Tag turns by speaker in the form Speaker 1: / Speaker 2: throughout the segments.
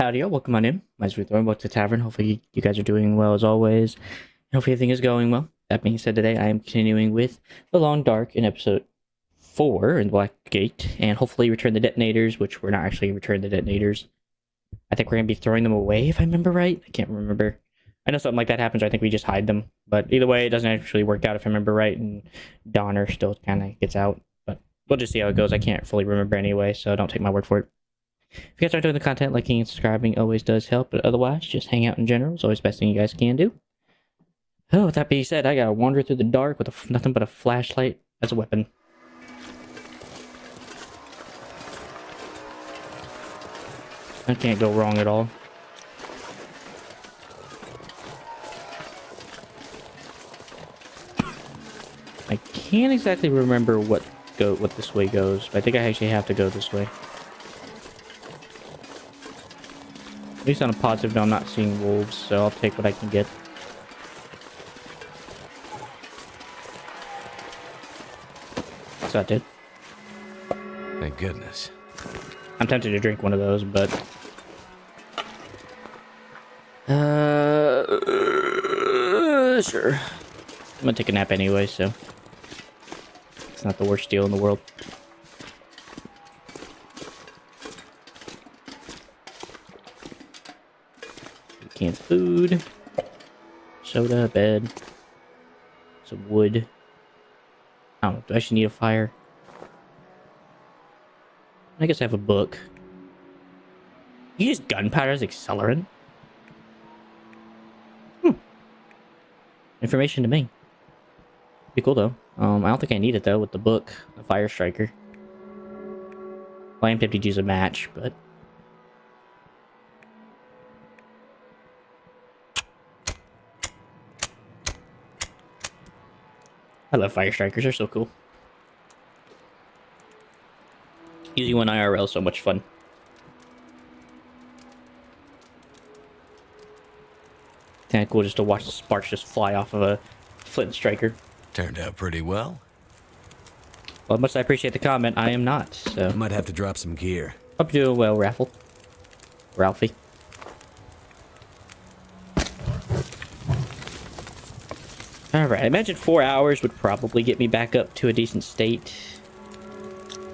Speaker 1: Howdy, y'all. Welcome on in. My name's Ruth Welcome to the Tavern. Hopefully, you guys are doing well as always. Hopefully, everything is going well. That being said, today I am continuing with The Long Dark in episode 4 in Black Gate, and hopefully, return the detonators, which we're not actually returning the detonators. I think we're going to be throwing them away, if I remember right. I can't remember. I know something like that happens. I think we just hide them. But either way, it doesn't actually work out, if I remember right, and Donner still kind of gets out. But we'll just see how it goes. I can't fully remember anyway, so don't take my word for it. If you guys are enjoying the content, liking and subscribing always does help, but otherwise, just hang out in general. It's always the best thing you guys can do. Oh, with that being said, I gotta wander through the dark with nothing but a flashlight as a weapon. I can't go wrong at all. I can't exactly remember what this way goes, but I think I actually have to go this way. At least on a positive note, I'm not seeing wolves, so I'll take what I can get. So that did.
Speaker 2: Thank goodness.
Speaker 1: I'm tempted to drink one of those, but... sure. I'm gonna take a nap anyway, so... It's not the worst deal in the world. Canned food, soda, bed, some wood. I don't know, do I actually need a fire? I guess I have a book. You use gunpowder as accelerant? Information to me. Be cool though. I don't think I need it though with the book, the fire striker. Well, I am tempted to use a match, but... I love fire strikers, they're so cool. Using one IRL is so much fun. Kinda cool just to watch the sparks just fly off of a flint striker.
Speaker 2: Turned out pretty well.
Speaker 1: Well, much I appreciate the comment, I am not, so...
Speaker 2: Might have to drop some gear.
Speaker 1: Hope you're doing well, Ralphie. Alright, I imagine 4 hours would probably get me back up to a decent state.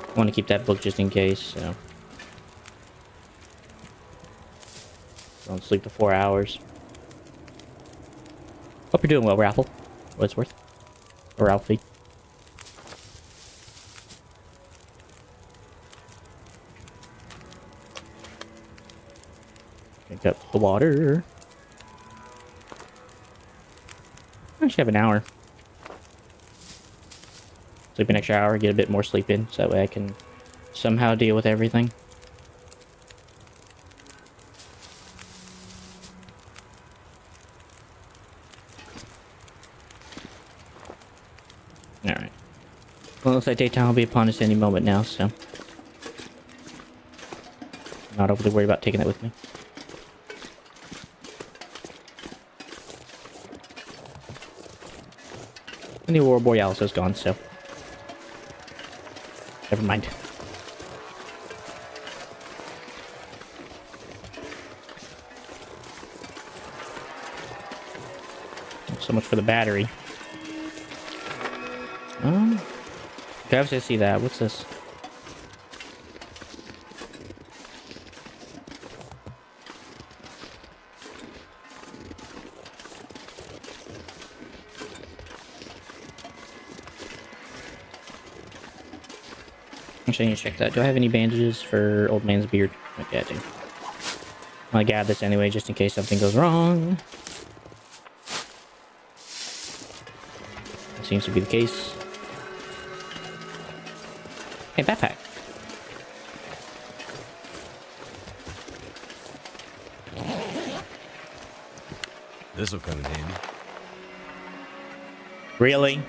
Speaker 1: I want to keep that book just in case, so... Don't sleep the 4 hours. Hope you're doing well, Raffle. What it's worth. Or Ralphie. Drink up the water. I actually have an hour. Sleep an extra hour, get a bit more sleep in, so that way I can somehow deal with everything. Alright. Well, it looks like daytime will be upon us any moment now, so... Not overly worried about taking that with me. And the Aurora Borealis is gone, so... Never mind. So much for the battery. Okay, obviously I see that. What's this? Actually, I need to check that. Do I have any bandages for old man's beard? Okay, I do. I'll gather this anyway, just in case something goes wrong. That seems to be the case. Hey, backpack.
Speaker 2: This'll come in handy.
Speaker 1: Really?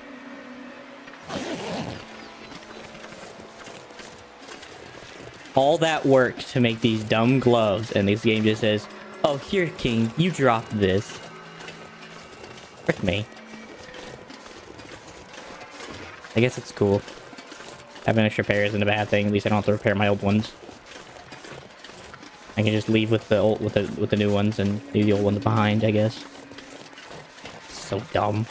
Speaker 1: All that work to make these dumb gloves, and this game just says, "Oh, here, King, you dropped this." Frick me. I guess it's cool. Having extra pair isn't a bad thing. At least I don't have to repair my old ones. I can just leave with the old with the new ones and leave the old ones behind, I guess. So dumb.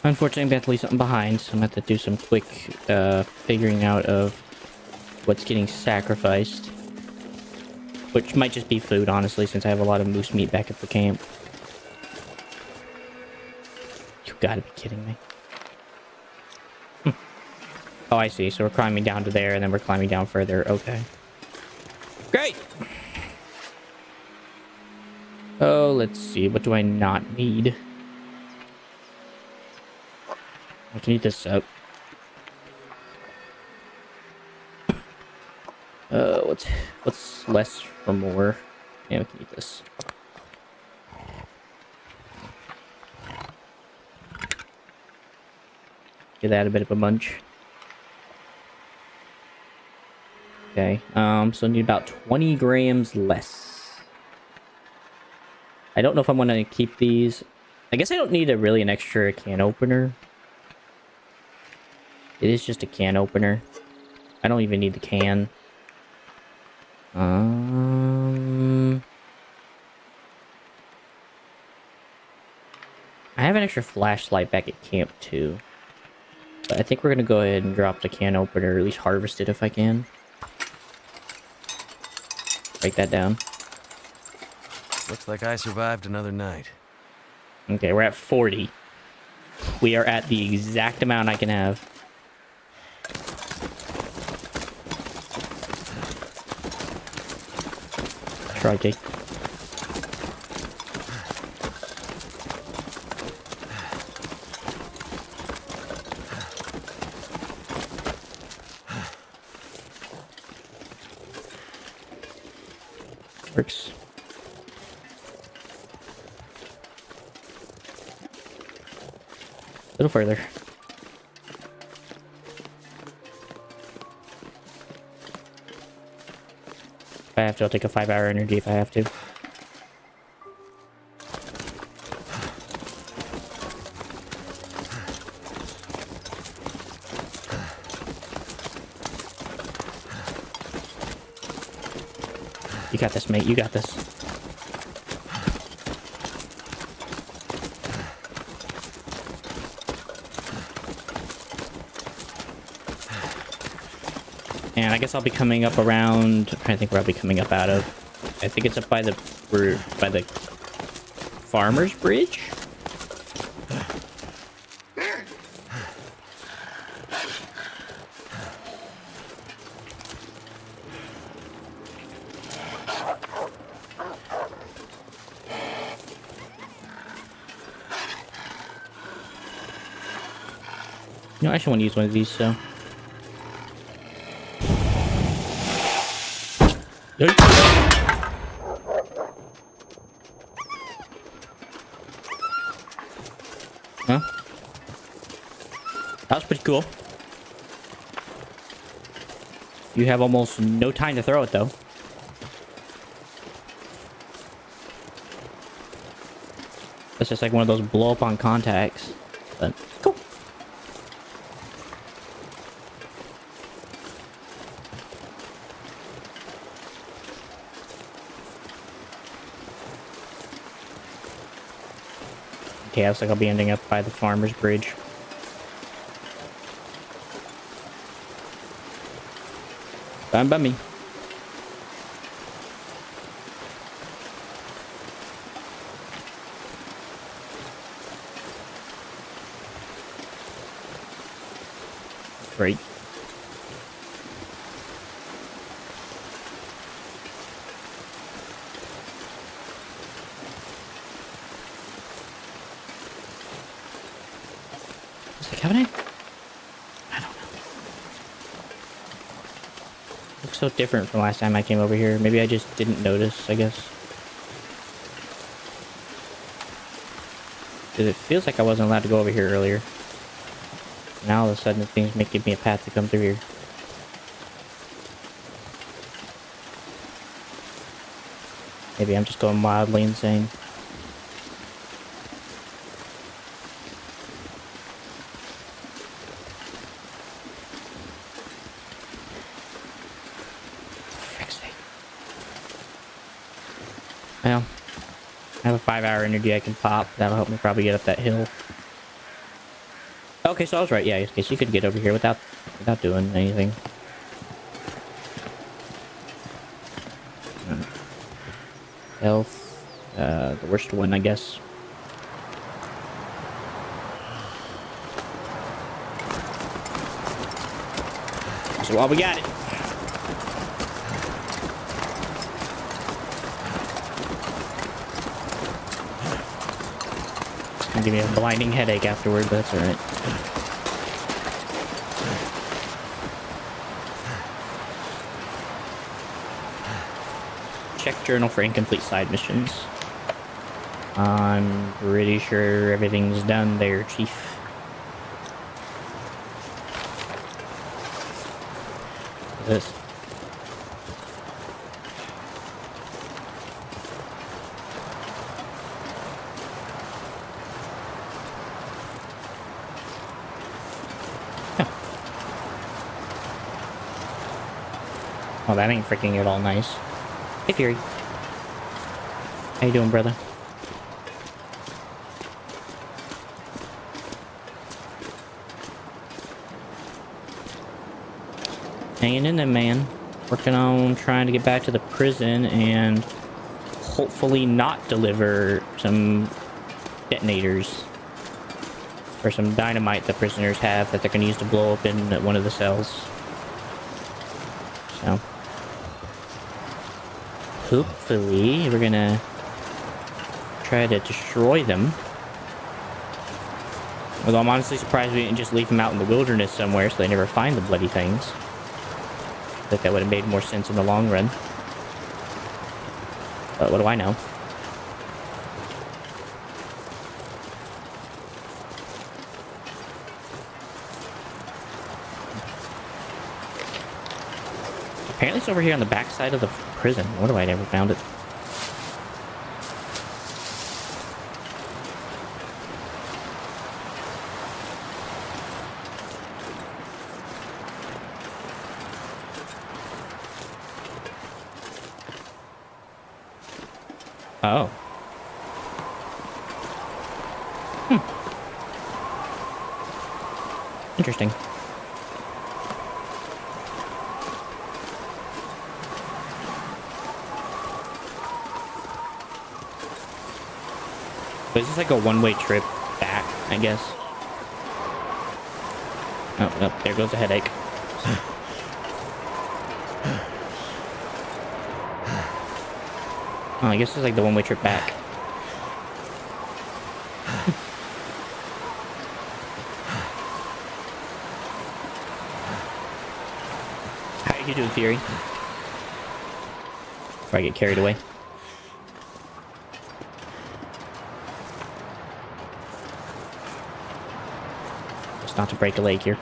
Speaker 1: Unfortunately, I'm gonna have to leave something behind, so I'm gonna have to do some quick figuring out of what's getting sacrificed. Which might just be food, honestly, since I have a lot of moose meat back at the camp. You gotta be kidding me. Oh, I see. So we're climbing down to there, and then we're climbing down further. Okay. Great! Oh, let's see. What do I not need? I can eat this up. What's less for more? Yeah, we can eat this. Give that a bit of a munch. Okay, so I need about 20 grams less. I don't know if I'm gonna keep these. I guess I don't need an extra can opener. It is just a can opener. I don't even need the can. I have an extra flashlight back at camp too. But I think we're gonna go ahead and drop the can opener, or at least harvest it if I can. Write that down.
Speaker 2: Looks like I survived another night.
Speaker 1: Okay, we're at 40. We are at the exact amount I can have. Try, Jake. Works. A little further. If I have to, I'll take a 5-hour energy if I have to. You got this, mate. You got this. And I guess I'll be coming up around. I'm trying to think where I'll be coming up out of. I think it's up by the farmer's bridge. No, I actually want to use one of these, so. Huh? That was pretty cool. You have almost no time to throw it, though. That's just like one of those blow up on contacts. But cool. Okay, looks like I'll be ending up by the farmer's bridge. Fine by me. Great. Haven't I don't know. Looks so different from last time I came over here. Maybe I just didn't notice, I guess. Because it feels like I wasn't allowed to go over here earlier. Now all of a sudden things give me a path to come through here. Maybe I'm just going wildly insane. Well, I have a 5-hour energy I can pop. That'll help me probably get up that hill. Okay, so I was right. Yeah, okay, so you could get over here without doing anything. Health. The worst one, I guess. So while we got it. It's gonna give me a blinding headache afterward, but that's alright. Check journal for incomplete side missions. I'm pretty sure everything's done there, Chief. What's this? Oh, that ain't freaking at all nice. Hey, Fury. How you doing, brother? Hanging in there, man. Working on trying to get back to the prison and hopefully not deliver some detonators or some dynamite the prisoners have that they're going to use to blow up in one of the cells. So, hopefully we're going to try to destroy them. Although I'm honestly surprised we didn't just leave them out in the wilderness somewhere so they never find the bloody things. I think that would have made more sense in the long run. But what do I know? Apparently it's over here on the back side of the prison. What do I never found it? Oh. Interesting. But is this like a one-way trip back, I guess? Oh, no, there goes the headache. Oh, I guess it's like the one-way trip back. How you doing, Fury? Before I get carried away. Just not to break a leg here.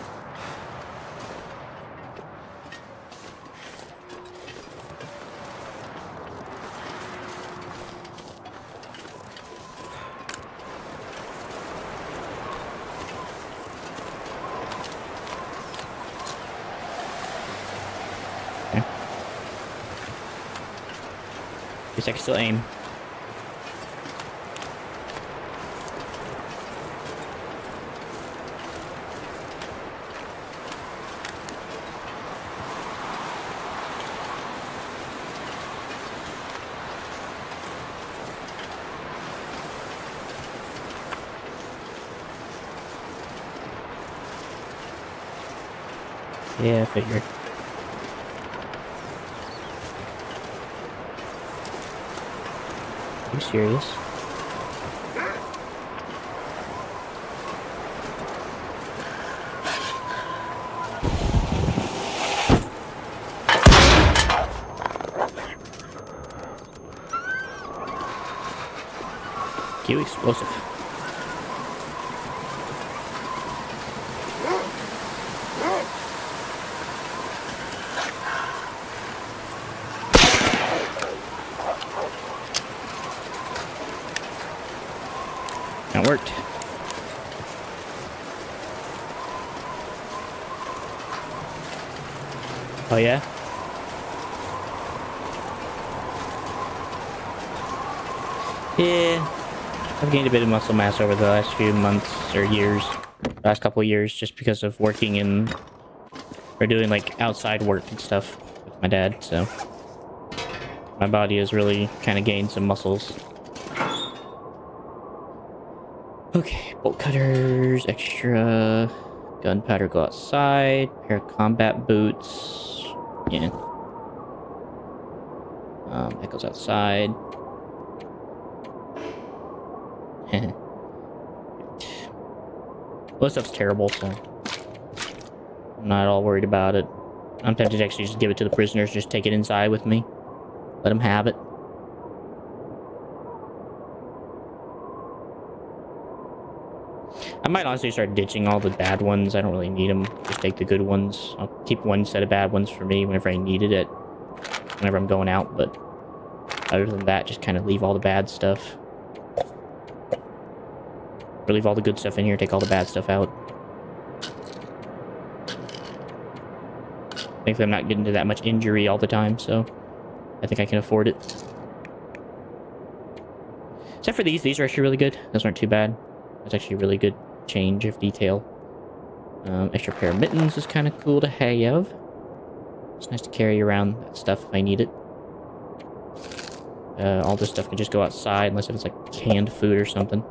Speaker 1: Guess I can still aim. Yeah, I figured. Are you serious? Cue explosive. That worked. Oh yeah? Yeah, I've gained a bit of muscle mass over the last few months or years, last couple of years, just because of working in or doing like outside work and stuff with my dad. So my body has really kind of gained some muscles. Okay, bolt cutters, extra gunpowder, go outside, pair of combat boots. Yeah. That goes outside. Well, this stuff's terrible, so I'm not all worried about it. I'm tempted to actually just give it to the prisoners, just take it inside with me. Let them have it. I might honestly start ditching all the bad ones. I don't really need them. Just take the good ones. I'll keep one set of bad ones for me whenever I needed it. Whenever I'm going out, but other than that, just kind of leave all the bad stuff. Or leave all the good stuff in here, take all the bad stuff out. Thankfully, I'm not getting to that much injury all the time, so I think I can afford it. Except for these are actually really good. Those aren't too bad. That's actually a really good change of detail. Extra pair of mittens is kind of cool to have. It's nice to carry around that stuff if I need it. All this stuff can just go outside, unless if it's like canned food or something.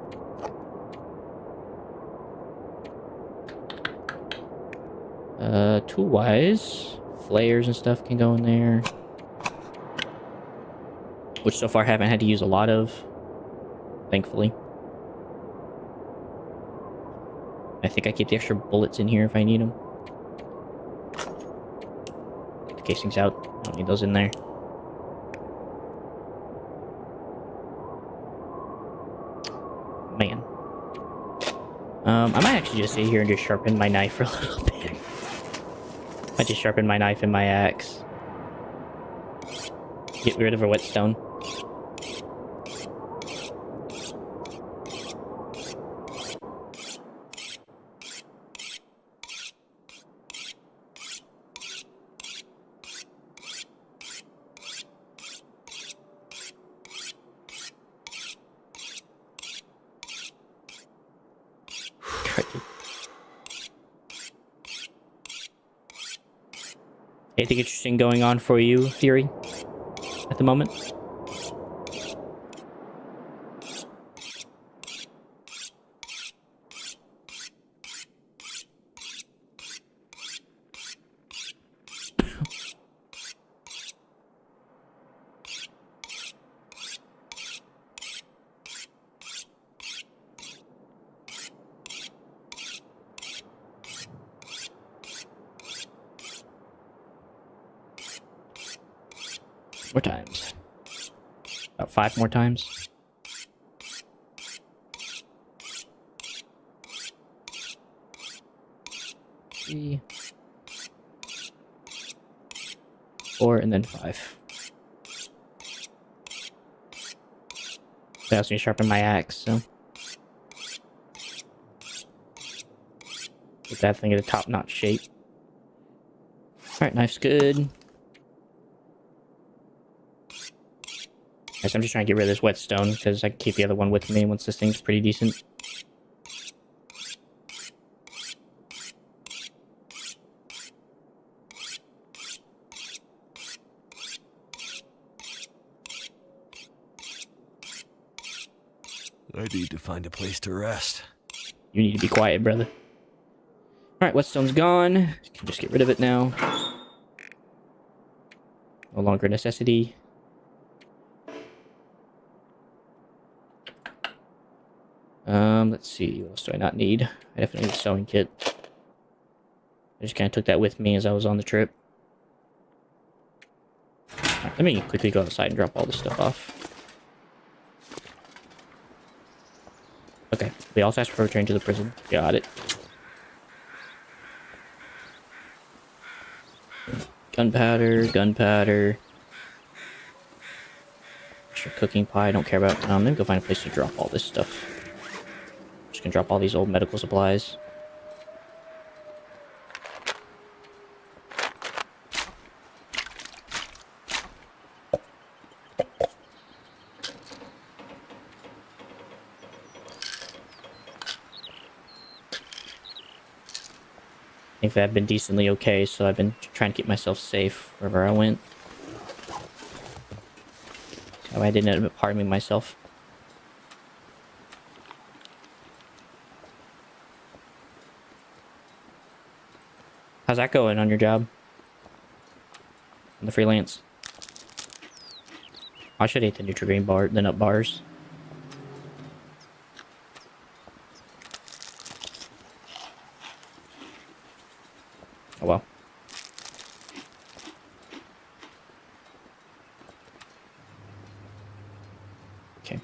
Speaker 1: Tool-wise, flares and stuff can go in there. Which so far I haven't had to use a lot of, thankfully. I think I keep the extra bullets in here if I need them. Take the casings out. I don't need those in there. Man. I might actually just sit here and just sharpen my knife for a little bit. I just sharpen my knife and my axe. Get rid of a whetstone. Anything interesting going on for you, Fury, at the moment? More times. About 5 more times. Three, 4, and then 5. I also need to sharpen my axe, so get that thing in a top-notch shape. Alright, knife's good. Guess I'm just trying to get rid of this whetstone because I can keep the other one with me once this thing's pretty decent.
Speaker 2: I need to find a place to rest.
Speaker 1: You need to be quiet, brother. Alright, whetstone's gone. Can just get rid of it now. No longer a necessity. Let's see, what else do I not need? I definitely need a sewing kit. I just kind of took that with me as I was on the trip. Right, let me quickly go outside and drop all this stuff off. Okay, we also asked for a return to the prison. Got it. Gunpowder, gunpowder. Extra cooking pie, I don't care about. Let me go find a place to drop all this stuff. Just gonna drop all these old medical supplies. think that I've been decently okay, so I've been trying to keep myself safe wherever I went. So I didn't end up harming myself. How's that going on your job? On the freelance? I should eat the Nutrigrain bar, the nut bars. Oh well. Okay.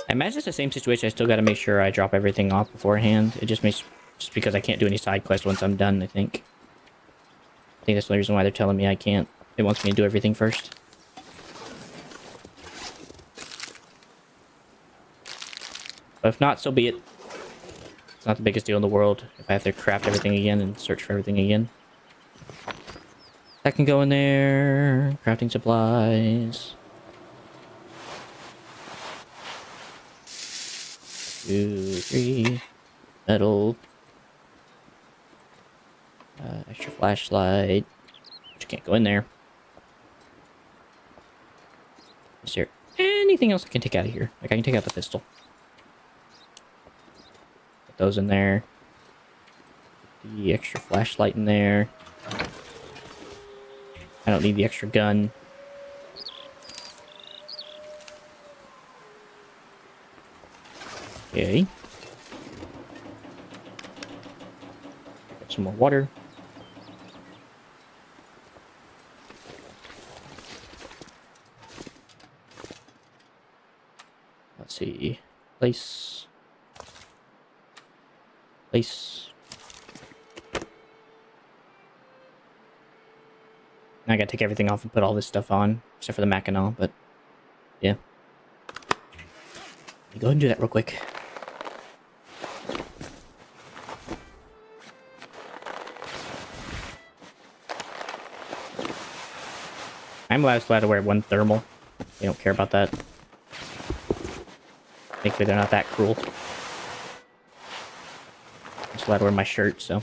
Speaker 1: I imagine it's the same situation. I still got to make sure I drop everything off beforehand. It just makes... Just because I can't do any side quests once I'm done, I think. I think that's the only reason why they're telling me I can't. It wants me to do everything first. But if not, so be it. It's not the biggest deal in the world if I have to craft everything again and search for everything again. That can go in there. Crafting supplies. 2, 3. Metal. Extra flashlight. Which can't go in there. Is there anything else I can take out of here? Like, I can take out the pistol. Put those in there. The extra flashlight in there. I don't need the extra gun. Okay. Get some more water. Let's see. Place. Now I gotta take everything off and put all this stuff on, except for the Mackinac, but yeah. Let me go ahead and do that real quick. I'm allowed to wear one thermal. They don't care about that. Thankfully, they're not that cruel. I'm just allowed to wear my shirt, so.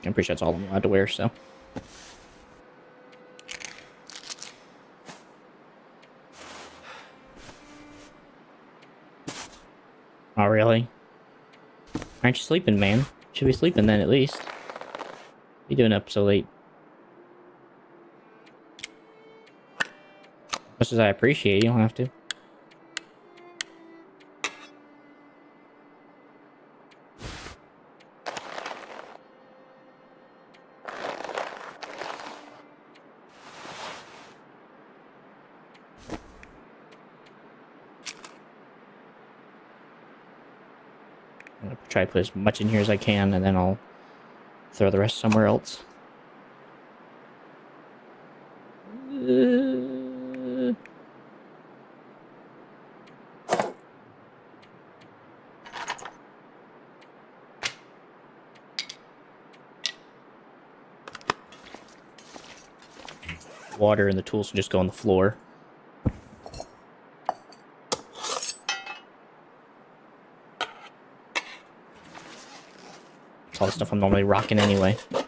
Speaker 1: I'm pretty sure that's all I'm allowed to wear, so. Oh, really? Aren't you sleeping, man? Should be sleeping then, at least. What are you doing up so late? Much as I appreciate, you don't have to. I'm gonna try to put as much in here as I can, and then I'll throw the rest somewhere else. Water and the tools can just go on the floor. All the stuff I'm normally rocking anyway. The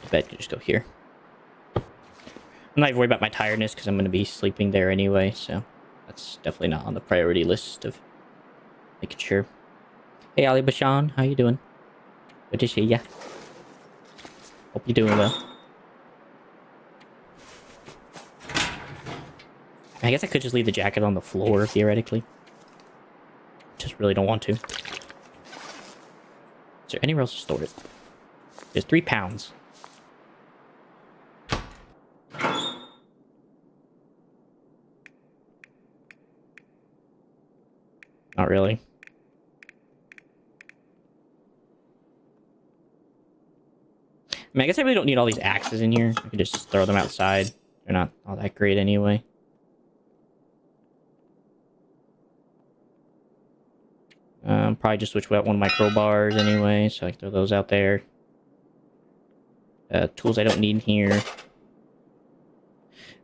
Speaker 1: bed can just go here. I'm not even worried about my tiredness because I'm going to be sleeping there anyway, so that's definitely not on the priority list of making sure. Hey, Ali Bashan, how you doing? Good to see ya. Hope you're doing well. I guess I could just leave the jacket on the floor, theoretically. Just really don't want to. Is there anywhere else to store it? There's 3 pounds. Not really. I mean, I guess I really don't need all these axes in here. I can just throw them outside. They're not all that great anyway. Probably just switch out one of my crowbars anyway, so I can throw those out there. Tools I don't need in here.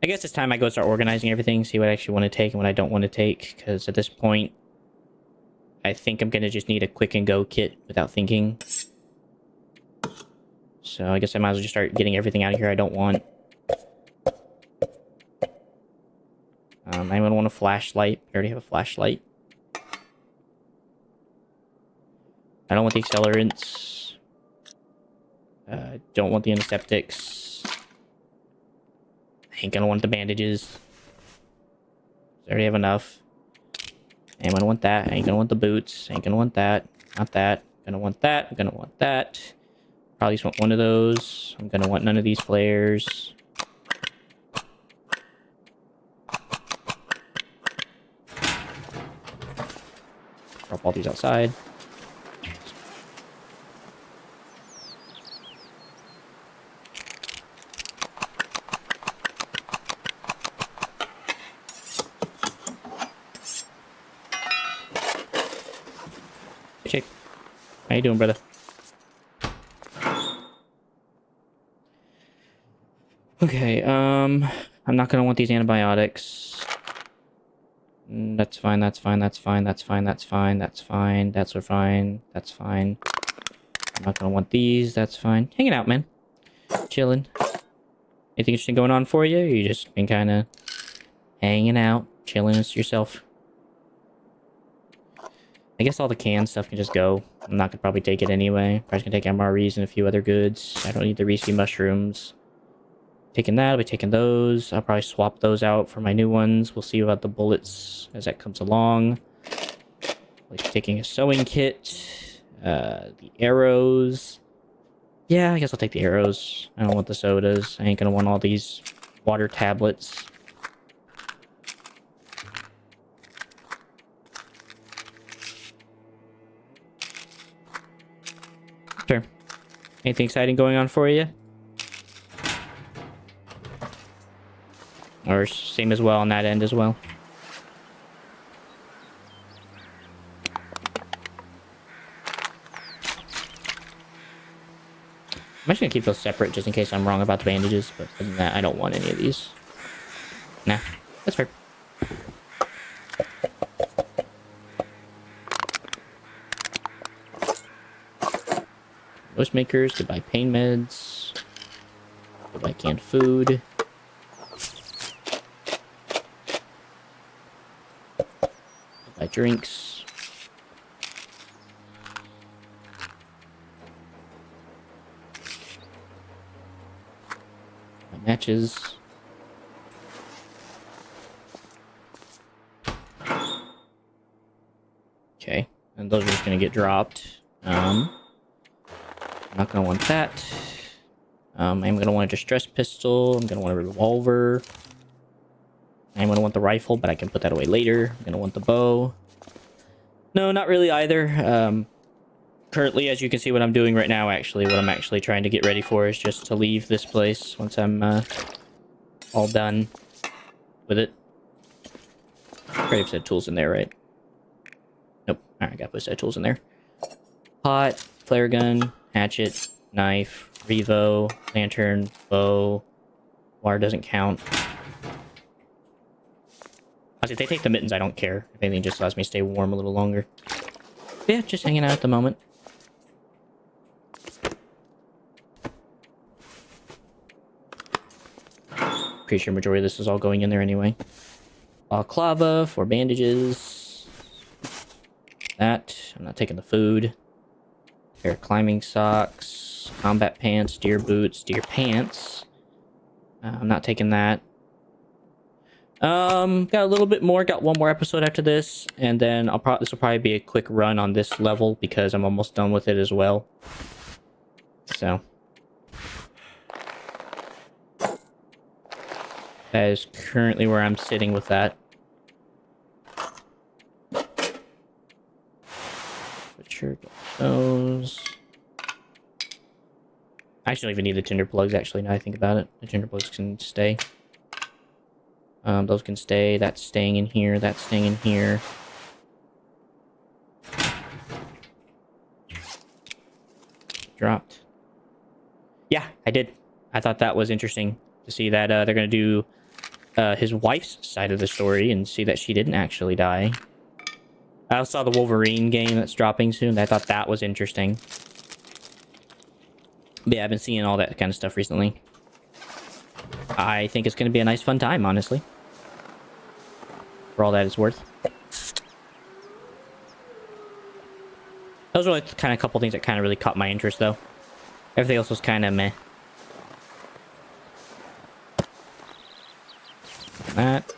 Speaker 1: I guess it's time I go start organizing everything, see what I actually want to take and what I don't want to take, because at this point, I think I'm going to just need a quick and go kit without thinking. So I guess I might as well just start getting everything out of here I don't want. I'm going to want a flashlight. I already have a flashlight. I don't want the accelerants. Don't want the antiseptics. I ain't gonna want the bandages. I already have enough. I ain't gonna want that. I ain't gonna want the boots. I ain't gonna want that. Not that. I'm gonna want that. I'm gonna want that. Probably just want one of those. I'm gonna want none of these flares. Drop all these outside. Chick, how you doing, brother? Okay, I'm not gonna want these antibiotics. That's fine, that's fine, that's fine, that's fine, that's fine, that's fine, that's fine, that's fine. I'm not gonna want these, that's fine. Hanging out, man. Chilling. Anything interesting going on for you? Or you just been kind of hanging out, chilling with yourself? I guess all the canned stuff can just go. I'm not gonna probably take it anyway. Probably gonna take MREs and a few other goods. I don't need the Reese mushrooms. Taking that, I'll be taking those. I'll probably swap those out for my new ones. We'll see about the bullets as that comes along. Like taking a sewing kit. The arrows. Yeah, I guess I'll take the arrows. I don't want the sodas. I ain't gonna want all these water tablets. Sure. Anything exciting going on for you? Or same as well on that end as well? I'm actually gonna keep those separate just in case I'm wrong about the bandages, but other than that, I don't want any of these. Nah, that's fair. Noise makers, goodbye pain meds. Goodbye canned food. Goodbye drinks. My matches. Okay, and those are just gonna get dropped. I'm not gonna want that. I'm gonna want a distress pistol. I'm gonna want a revolver. I'm gonna want the rifle, but I can put that away later. I'm gonna want the bow. No, not really either. Currently, as you can see what I'm doing right now, actually, what I'm actually trying to get ready for is just to leave this place once I'm all done with it. Grave set tools in there, right? Nope. Alright, I gotta put set tools in there. Pot, flare gun, hatchet, knife, revo, lantern, bow. Wire doesn't count. Honestly, if they take the mittens, I don't care. If anything, just allows me to stay warm a little longer. But yeah, just hanging out at the moment. Pretty sure majority of this is all going in there anyway. Balaclava for bandages. That. I'm not taking the food. Pair of climbing socks. Combat pants. Deer boots. Deer pants. I'm not taking that. Got a little bit more. Got one more episode after this, and then this will probably be a quick run on this level because I'm almost done with it as well. So that is currently where I'm sitting with that. Butcher those. I actually don't even need the tinder plugs. Actually, now I think about it, the tinder plugs can stay. Those can stay. That's staying in here. That's staying in here. dropped. Yeah, I did. I thought that was interesting to see that they're going to do his wife's side of the story and see that she didn't actually die. I also saw the Wolverine game that's dropping soon. I thought that was interesting. But yeah, I've been seeing all that kind of stuff recently. I think it's going to be a nice, fun time, honestly. For all that it's worth. Those were like kind of a couple things that kind of really caught my interest, though. Everything else was kind of meh. That.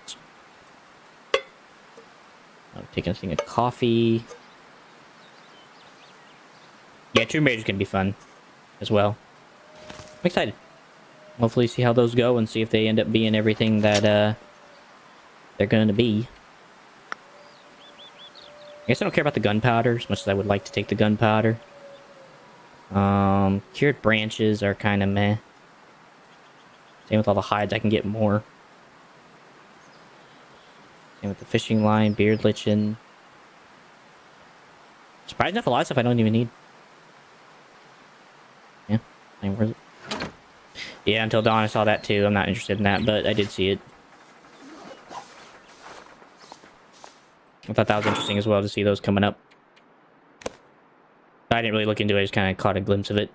Speaker 1: I'm taking a thing of coffee. Yeah, Tomb Raider's gonna be fun as well. I'm excited. Hopefully see how those go and see if they end up being everything that they're gonna be. I guess I don't care about the gunpowder as much as I would like to take the gunpowder. Cured branches are kind of meh. Same with all the hides, I can get more. Same with the fishing line, beard lichen. Surprised enough, a lot of stuff I don't even need. Yeah, ain't worth it. Yeah, Until Dawn I saw that too. I'm not interested in that, but I did see it. I thought that was interesting as well to see those coming up. I didn't really look into it, I just kind of caught a glimpse of it.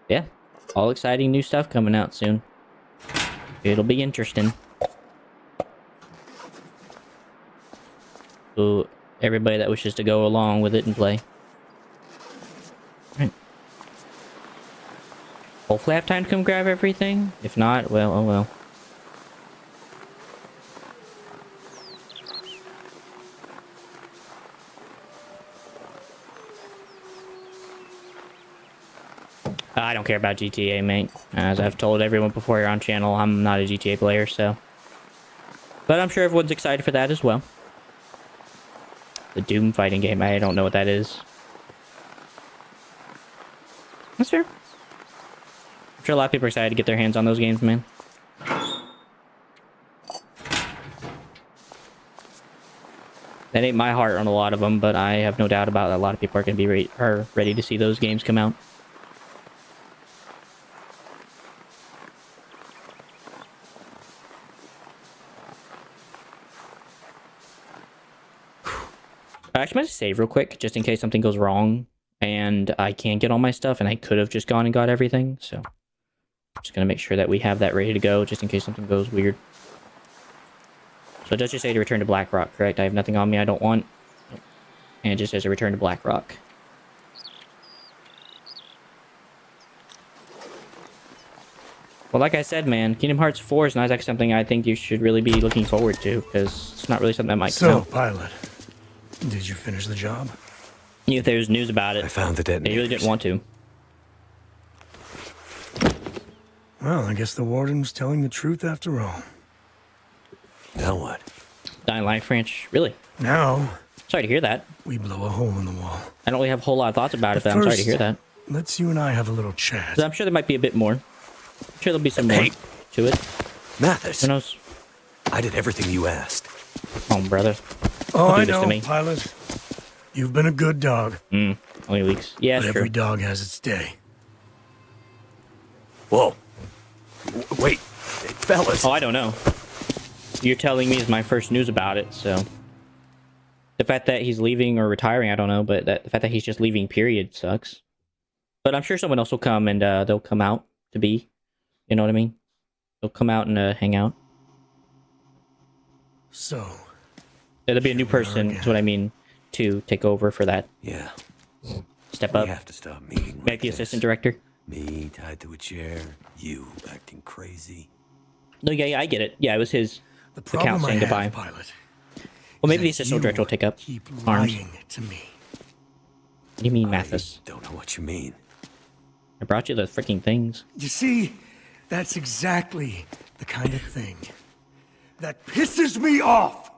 Speaker 1: Yeah, all exciting new stuff coming out soon. It'll be interesting. So, everybody that wishes to go along with it and play. Right. Hopefully I have time to come grab everything. If not, well, oh well. I don't care about GTA, mate. As I've told everyone before here on channel, I'm not a GTA player, so. But I'm sure everyone's excited for that as well. The Doom fighting game, I don't know what that is. That's fair. I'm sure a lot of people are excited to get their hands on those games, man. That ain't my heart on a lot of them, but I have no doubt about it. A lot of people are going to be ready to see those games come out. I actually might save real quick, just in case something goes wrong, and I can't get all my stuff, and I could have just gone and got everything, so... I'm just gonna make sure that we have that ready to go, just in case something goes weird. So it does just say to return to Blackrock, correct? I have nothing on me I don't want. And it just says to return to Blackrock. Well, like I said, man, Kingdom Hearts 4 is not like something I think you should really be looking forward to, because it's not really something that might come out.
Speaker 3: So, pilot, did you finish the job?
Speaker 1: If there's news about it,
Speaker 2: I found the
Speaker 1: they
Speaker 2: detonators.
Speaker 1: really didn't want to.
Speaker 3: Well, I guess the warden was telling the truth after all.
Speaker 2: Now what?
Speaker 1: Dying Light branch, really?
Speaker 3: Now,
Speaker 1: Sorry to hear that.
Speaker 3: we blow a hole in the wall.
Speaker 1: I don't really have a whole lot of thoughts about it,
Speaker 3: But
Speaker 1: but I'm sorry to
Speaker 3: first-
Speaker 1: hear that.
Speaker 3: Let's you and I have a little chat.
Speaker 1: 'Cause I'm sure there might be a bit more. I'm sure there'll be some more
Speaker 2: Hey.
Speaker 1: to it.
Speaker 2: Mathis,
Speaker 1: Who knows?
Speaker 2: I did everything you asked.
Speaker 1: Oh, brother.
Speaker 3: Oh,
Speaker 1: do
Speaker 3: I
Speaker 1: this to
Speaker 3: know,
Speaker 1: me.
Speaker 3: pilot. You've been a good dog,
Speaker 1: Only weeks. Yeah,
Speaker 3: but
Speaker 1: sure.
Speaker 3: every dog has its day.
Speaker 2: Whoa. Wait, fellas.
Speaker 1: Oh, I don't know. You're telling me is my first news about it, so... The fact that he's leaving or retiring, I don't know, but the fact that he's just leaving, period, sucks. But I'm sure someone else will come and they'll come out to be. You know what I mean? They'll come out and hang out.
Speaker 3: So,
Speaker 1: There'll be a new
Speaker 3: Here we are
Speaker 1: person,
Speaker 3: again.
Speaker 1: that's what I mean, to take over for that.
Speaker 2: Yeah,
Speaker 1: Step
Speaker 2: we
Speaker 1: up.
Speaker 2: have to stop meeting
Speaker 1: Make
Speaker 2: like
Speaker 1: the
Speaker 2: this.
Speaker 1: assistant director.
Speaker 2: Me tied to a chair, you acting crazy.
Speaker 1: No, yeah, I get it. Yeah, it was his
Speaker 3: the
Speaker 1: account
Speaker 3: problem I
Speaker 1: saying
Speaker 3: have,
Speaker 1: goodbye.
Speaker 3: pilot,
Speaker 1: Well, maybe
Speaker 3: is
Speaker 1: the
Speaker 3: that
Speaker 1: assistant
Speaker 3: you
Speaker 1: director will take up
Speaker 3: keep
Speaker 1: arms.
Speaker 3: lying to me.
Speaker 1: What do you mean, Mathis?
Speaker 2: I don't know what you mean.
Speaker 1: I brought you the freaking things.
Speaker 3: You see, that's exactly the kind of thing that pisses me off.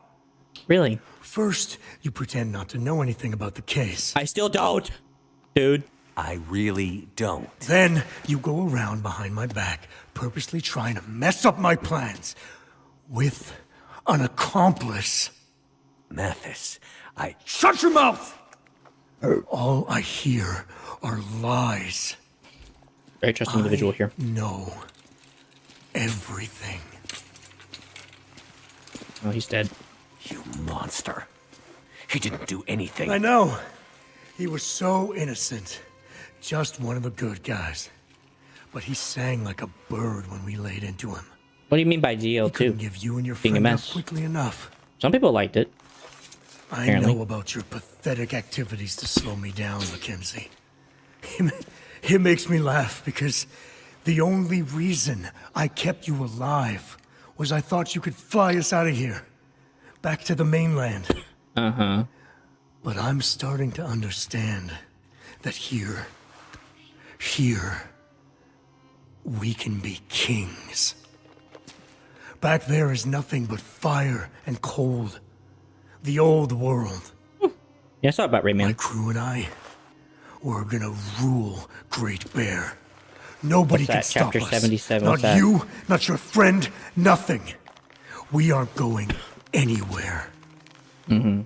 Speaker 1: Really?
Speaker 3: First, you pretend not to know anything about the case.
Speaker 1: I still don't, dude.
Speaker 2: I really don't.
Speaker 3: Then you go around behind my back, purposely trying to mess up my plans with an accomplice.
Speaker 2: Mathis,
Speaker 3: Shut your mouth! All I hear are lies.
Speaker 1: Very trusting individual here.
Speaker 3: Know everything.
Speaker 1: Oh, he's dead.
Speaker 4: You monster. He didn't do anything.
Speaker 3: I know. He was so innocent. Just one of the good guys. But he sang like a bird when we laid into him.
Speaker 1: What do you mean by
Speaker 3: He
Speaker 1: GL2?
Speaker 3: couldn't give you and your
Speaker 1: Being a
Speaker 3: friend up
Speaker 1: mess.
Speaker 3: quickly enough.
Speaker 1: Some people liked it.
Speaker 3: I
Speaker 1: Apparently.
Speaker 3: know about your pathetic activities to slow me down, Mackenzie. It makes me laugh because the only reason I kept you alive was I thought you could fly us out of here. Back to the mainland.
Speaker 1: Uh-huh.
Speaker 3: But I'm starting to understand that here, we can be kings. Back there is nothing but fire and cold. The old world.
Speaker 1: Yeah, I saw about
Speaker 3: My
Speaker 1: Rayman.
Speaker 3: crew and I, we're gonna rule Great Bear. Nobody
Speaker 1: What's
Speaker 3: can
Speaker 1: that?
Speaker 3: stop
Speaker 1: Chapter
Speaker 3: us.
Speaker 1: 77,
Speaker 3: Not
Speaker 1: what's that?
Speaker 3: you, not your friend, nothing. We aren't going anywhere.
Speaker 1: Mm-hmm.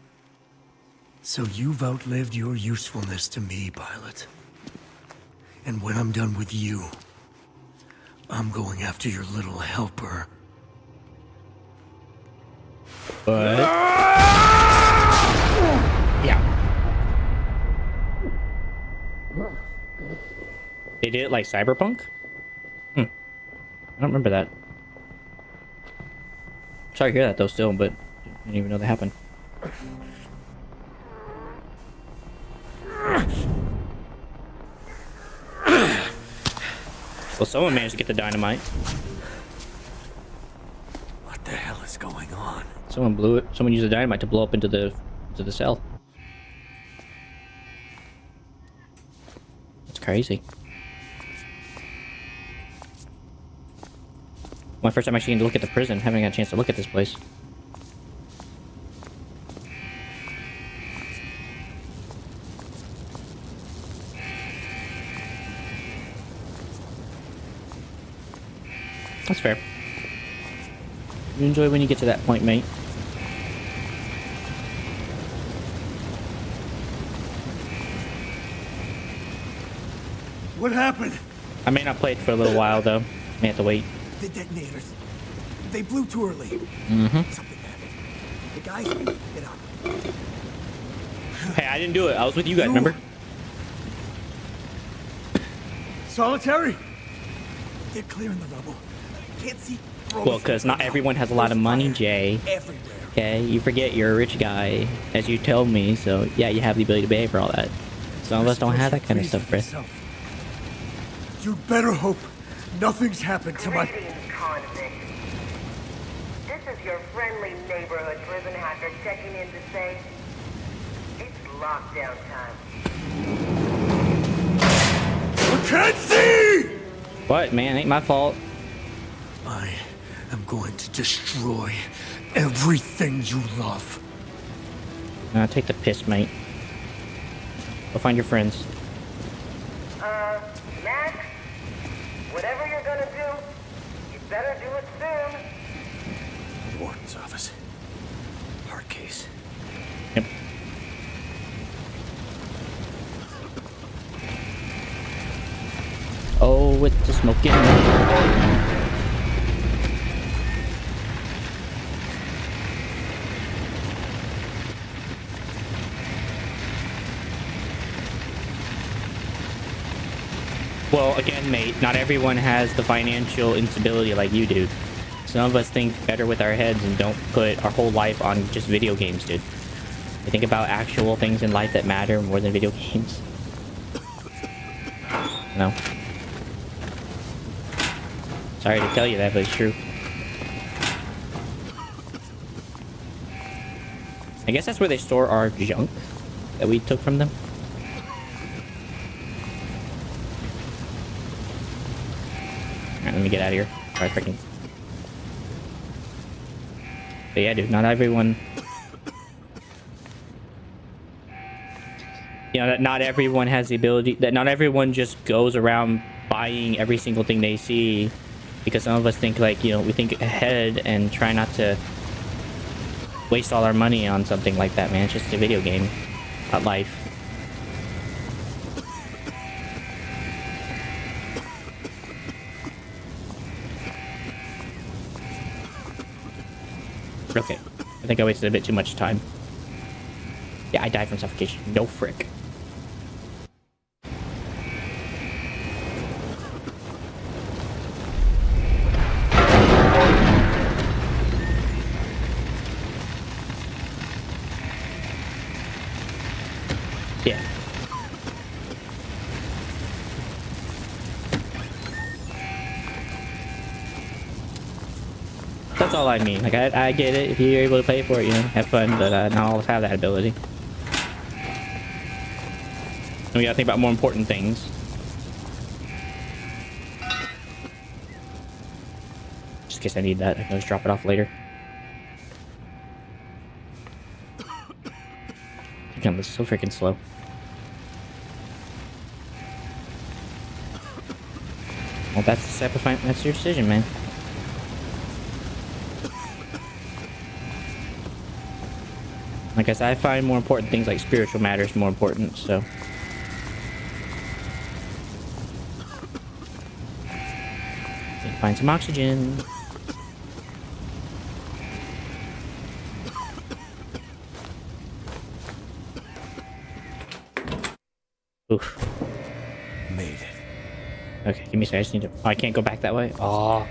Speaker 3: So you've outlived your usefulness to me, pilot. And when I'm done with you, I'm going after your little helper.
Speaker 1: But... Yeah. They did it like Cyberpunk? I don't remember that. Sorry to hear that though still, but I didn't even know that happened. Well, someone managed to get the dynamite.
Speaker 4: What the hell is going on?
Speaker 1: Someone blew it. Someone used the dynamite to blow up into the cell. That's crazy. My first time actually getting to look at the prison. Haven't got a chance to look at this place. That's fair. You enjoy when you get to that point, mate.
Speaker 3: What happened?
Speaker 1: I may not play it for a little while though. May have to wait.
Speaker 4: The detonators. They blew too early.
Speaker 1: Mm-hmm.
Speaker 4: Something happened. The guys, get up.
Speaker 1: Hey, I didn't do it. I was with you guys, remember?
Speaker 3: Solitary?
Speaker 4: They're clearing the rubble. Can't see.
Speaker 1: Well, because not everyone has a lot of money, Jay.
Speaker 4: Everywhere.
Speaker 1: Okay, you forget you're a rich guy, as you told me, so yeah, you have the ability to pay for all that. Some of us don't have that kind of stuff, Chris.
Speaker 3: You'd better hope nothing's happened to my...
Speaker 5: Greetings, convict. This is your friendly neighborhood prison hacker checking in to say it's lockdown time.
Speaker 3: Mackenzie!
Speaker 1: What, man? Ain't my fault.
Speaker 3: I am going to destroy everything you love.
Speaker 1: Nah, take the piss, mate. Go find your friends.
Speaker 5: Max, whatever you're gonna do, you better do it soon.
Speaker 4: Warden's office. Hard case.
Speaker 1: Yep. Oh, it's the smoking. Well, again, mate, not everyone has the financial instability like you do. Some of us think better with our heads and don't put our whole life on just video games, dude. We think about actual things in life that matter more than video games. No. Sorry to tell you that, but it's true. I guess that's where they store our junk that we took from them. Alright, let me get out of here. Sorry, freaking. But yeah, dude, not everyone... You know, that not everyone has the ability... That not everyone just goes around buying every single thing they see. Because some of us think, like, you know, we think ahead and try not to waste all our money on something like that, man. It's just a video game, not life. Okay. I think I wasted a bit too much time. Yeah, I died from suffocation. No frick. Yeah. That's all I mean. Like, I get it. If you're able to pay for it, you know, have fun, but not all of us have that ability. And we gotta think about more important things. Just in case I need that, I can always drop it off later. Damn, this is so freaking slow. Well, that's the step of that's your decision, man. Like I said, I find more important things like spiritual matters more important, so. Need to find some oxygen. Oof.
Speaker 4: Made it.
Speaker 1: Okay, give me a second. I just need to. Oh, I can't go back that way. Oh.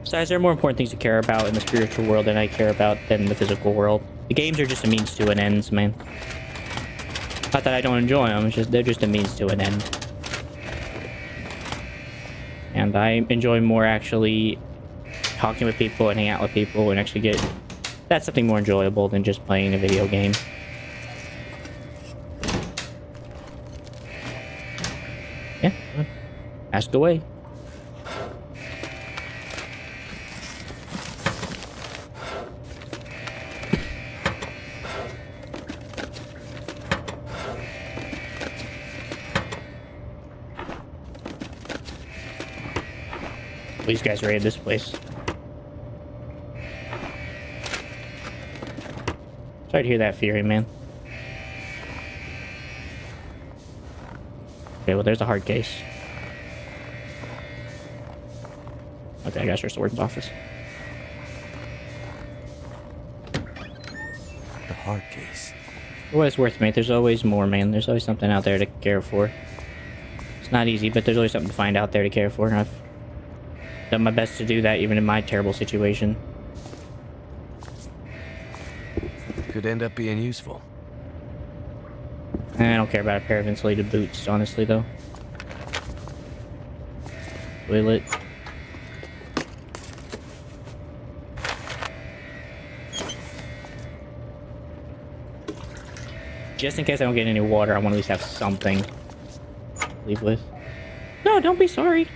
Speaker 1: Besides, there are more important things to care about in the spiritual world than I care about than the physical world. The games are just a means to an end, man. Not that I don't enjoy them, it's just they're just a means to an end. And I enjoy more actually talking with people and hanging out with people and actually get... That's something more enjoyable than just playing a video game. Yeah, ask away. These guys raided this place. Sorry to hear that, Fury, man. Okay, well, there's a hard case. Okay, I got your sword's office.
Speaker 4: The hard case.
Speaker 1: For what it's worth, mate, there's always more, man. There's always something out there to care for. It's not easy, but there's always something to find out there to care for. I've done my best to do that, even in my terrible situation.
Speaker 2: Could end up being useful.
Speaker 1: I don't care about a pair of insulated boots, honestly, though. Toilet. Just in case I don't get any water, I want to at least have something to leave with. No, don't be sorry.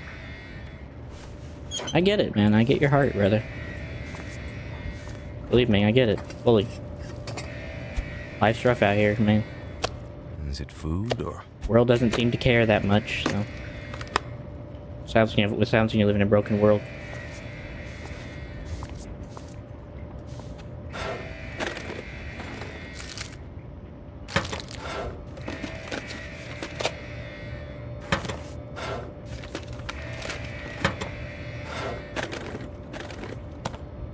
Speaker 1: I get it, man. I get your heart, brother. Believe me, I get it. Fully. Life's rough out here, man.
Speaker 2: Is it food or...
Speaker 1: World doesn't seem to care that much, so... Sounds when you live in a broken world.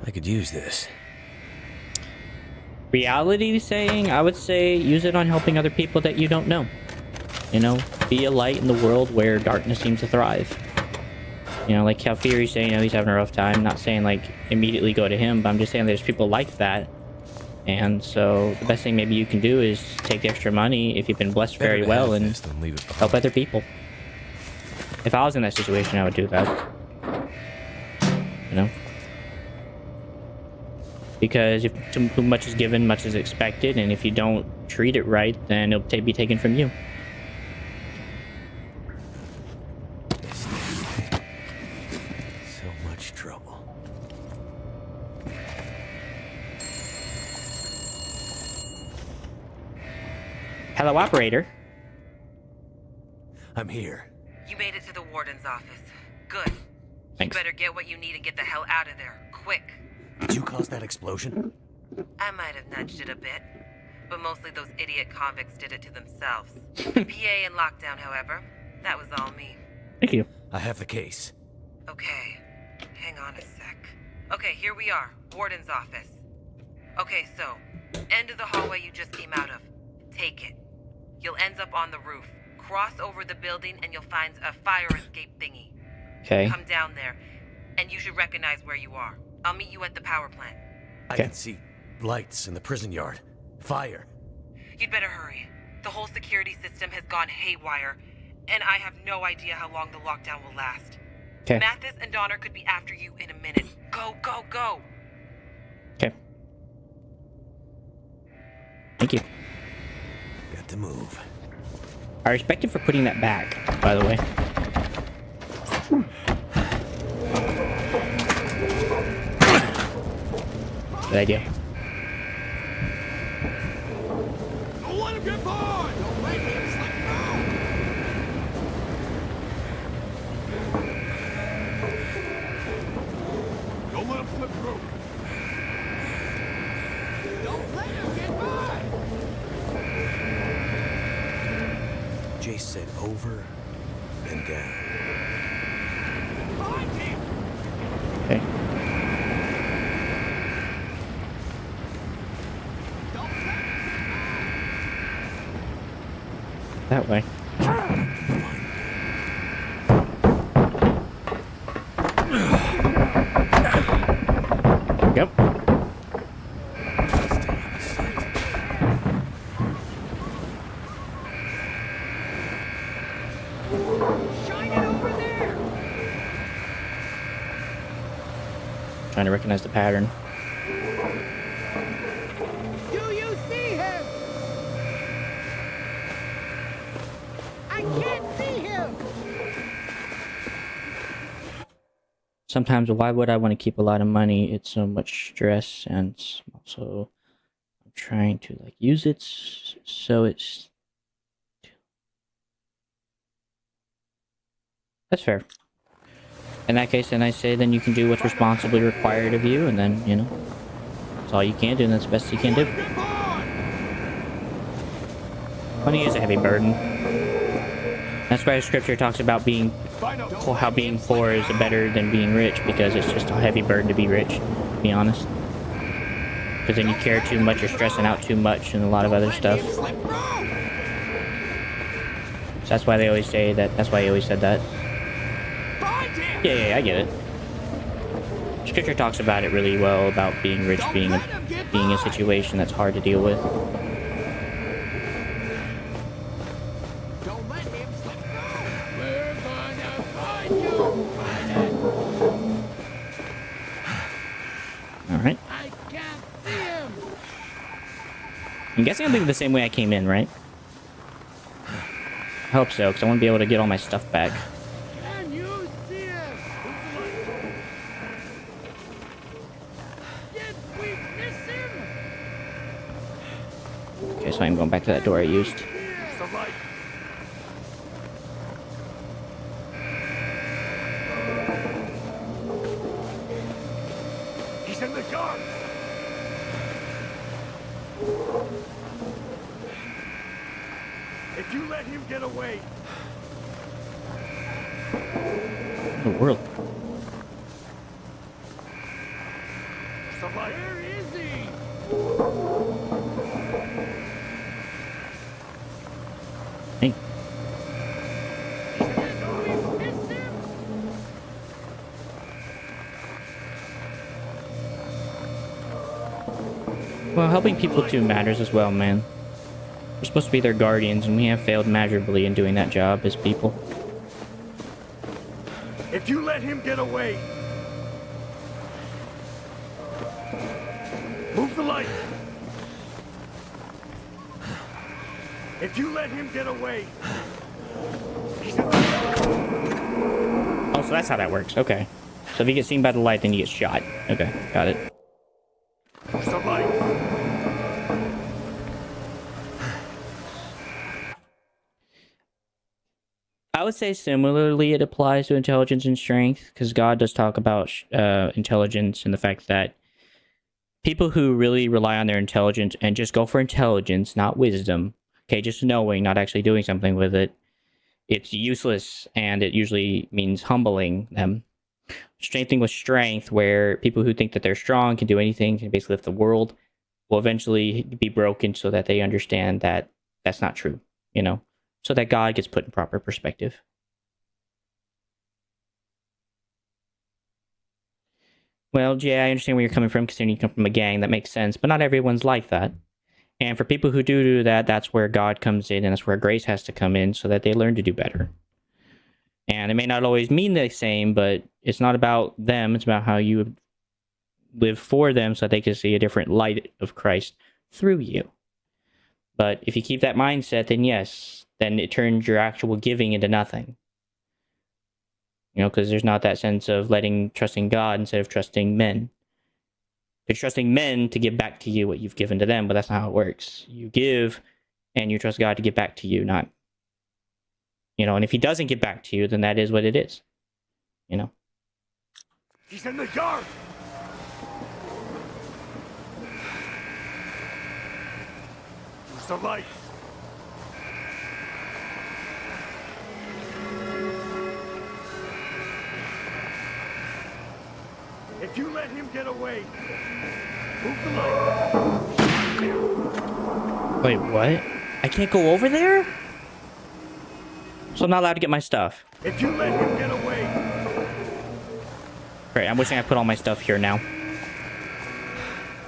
Speaker 2: I could use this.
Speaker 1: Reality saying, I would say use it on helping other people that you don't know. You know, be a light in the world where darkness seems to thrive. You know, like how Fury's saying, you know, he's having a rough time. Not saying, like, immediately go to him, but I'm just saying there's people like that. And so the best thing maybe you can do is take the extra money if you've been blessed very well and help other people. If I was in that situation, I would do that. You know? Because if too much is given, much is expected, and if you don't treat it right, then it'll be taken from you.
Speaker 2: So much trouble.
Speaker 1: Hello, operator.
Speaker 4: I'm here.
Speaker 5: You made it to the warden's office. Good.
Speaker 1: Thanks.
Speaker 5: You better get what you need and get the hell out of there. Quick.
Speaker 4: Did you cause that explosion?
Speaker 5: I might have nudged it a bit, but mostly those idiot convicts did it to themselves. The PA in lockdown, however, that was all me.
Speaker 1: Thank you.
Speaker 2: I have the case.
Speaker 6: Okay, hang on a sec. Okay, here we are. Warden's office. Okay, so, end of the hallway you just came out of. Take it. You'll end up on the roof. Cross over the building and you'll find a fire escape thingy.
Speaker 1: Okay.
Speaker 6: Come down there, and you should recognize where you are. I'll meet you at the power plant.
Speaker 2: I can see lights in the prison yard. Fire.
Speaker 6: You'd better hurry. The whole security system has gone haywire, and I have no idea how long the lockdown will last.
Speaker 1: Okay.
Speaker 6: Mathis and Donner could be after you in a minute. Go, go, go!
Speaker 1: Okay. Thank you.
Speaker 2: Got to move.
Speaker 1: I respect you for putting that back, by the way. Good idea.
Speaker 4: Don't let him get by! Don't let him slip through! Don't let him slip through! Don't let him get by!
Speaker 2: Jace said over and down.
Speaker 4: Find him!
Speaker 1: Okay.
Speaker 4: Don't let him
Speaker 1: That way. Yep.
Speaker 2: Stay out of sight.
Speaker 4: shine it over there!
Speaker 1: Trying to recognize the pattern.
Speaker 4: Do you see him? I can't see him!
Speaker 1: Sometimes, why would I want to keep a lot of money? It's so much stress, and also I'm trying to like use it so it's. That's fair. In that case, then I say, then you can do what's responsibly required of you, and then, you know, that's all you can do, and that's the best you can do. Money is a heavy burden. That's why scripture talks about being, how being poor is better than being rich, because it's just a heavy burden to be rich, to be honest. Because then you care too much, you're stressing out too much, and a lot of other stuff. So that's why they always say that, that's why he always said that. Yeah, I get it. Scripture talks about it really well, about being rich, being a situation that's hard to deal with.
Speaker 4: Don't let him slip through! We're gonna find you!
Speaker 1: Alright.
Speaker 4: I can't see him!
Speaker 1: I'm guessing I'm leaving the same way I came in, right? I hope so, because I want to be able to get all my stuff back.
Speaker 4: Can you see him? Did we miss him?
Speaker 1: Okay, so I'm going back to that door I used.
Speaker 4: Here's the light. He's in the dark. If you let him get away,
Speaker 1: The world.
Speaker 4: the light. Where is he?
Speaker 1: Hey.
Speaker 4: Did we miss him?
Speaker 1: Well, helping people too matters as well, man. We're supposed to be their guardians, and we have failed miserably in doing that job as people.
Speaker 4: If you let him get away, move the light. If you let him get away, he's in the
Speaker 1: Oh, so that's how that works. Okay. So if you get seen by the light, then you get shot. Okay, got it.
Speaker 4: the light.
Speaker 1: I would say similarly it applies to intelligence and strength, because God does talk about intelligence and the fact that people who really rely on their intelligence and just go for intelligence, not wisdom, okay, just knowing, not actually doing something with it, it's useless, and it usually means humbling them. Strengthening with strength, where people who think that they're strong can do anything, can basically lift the world, will eventually be broken so that they understand that that's not true, you know, so that God gets put in proper perspective. Well, Jay, I understand where you're coming from, considering you come from a gang. That makes sense, but not everyone's like that. And for people who do that, that's where God comes in, and that's where grace has to come in so that they learn to do better. And it may not always mean the same, but it's not about them. It's about how you live for them so that they can see a different light of Christ through you. But if you keep that mindset, then yes, then it turns your actual giving into nothing. You know, because there's not that sense of trusting God instead of trusting men. You're trusting men to give back to you what you've given to them, but that's not how it works. You give, and you trust God to give back to you, not, you know, and if he doesn't give back to you, then that is what it is, you know.
Speaker 3: He's in the yard! Where's the light? If you let him get away, move the light.
Speaker 1: Wait, what? I can't go over there? So I'm not allowed to get my stuff.
Speaker 3: If you let him get away.
Speaker 1: Great, I'm wishing I put all my stuff here now.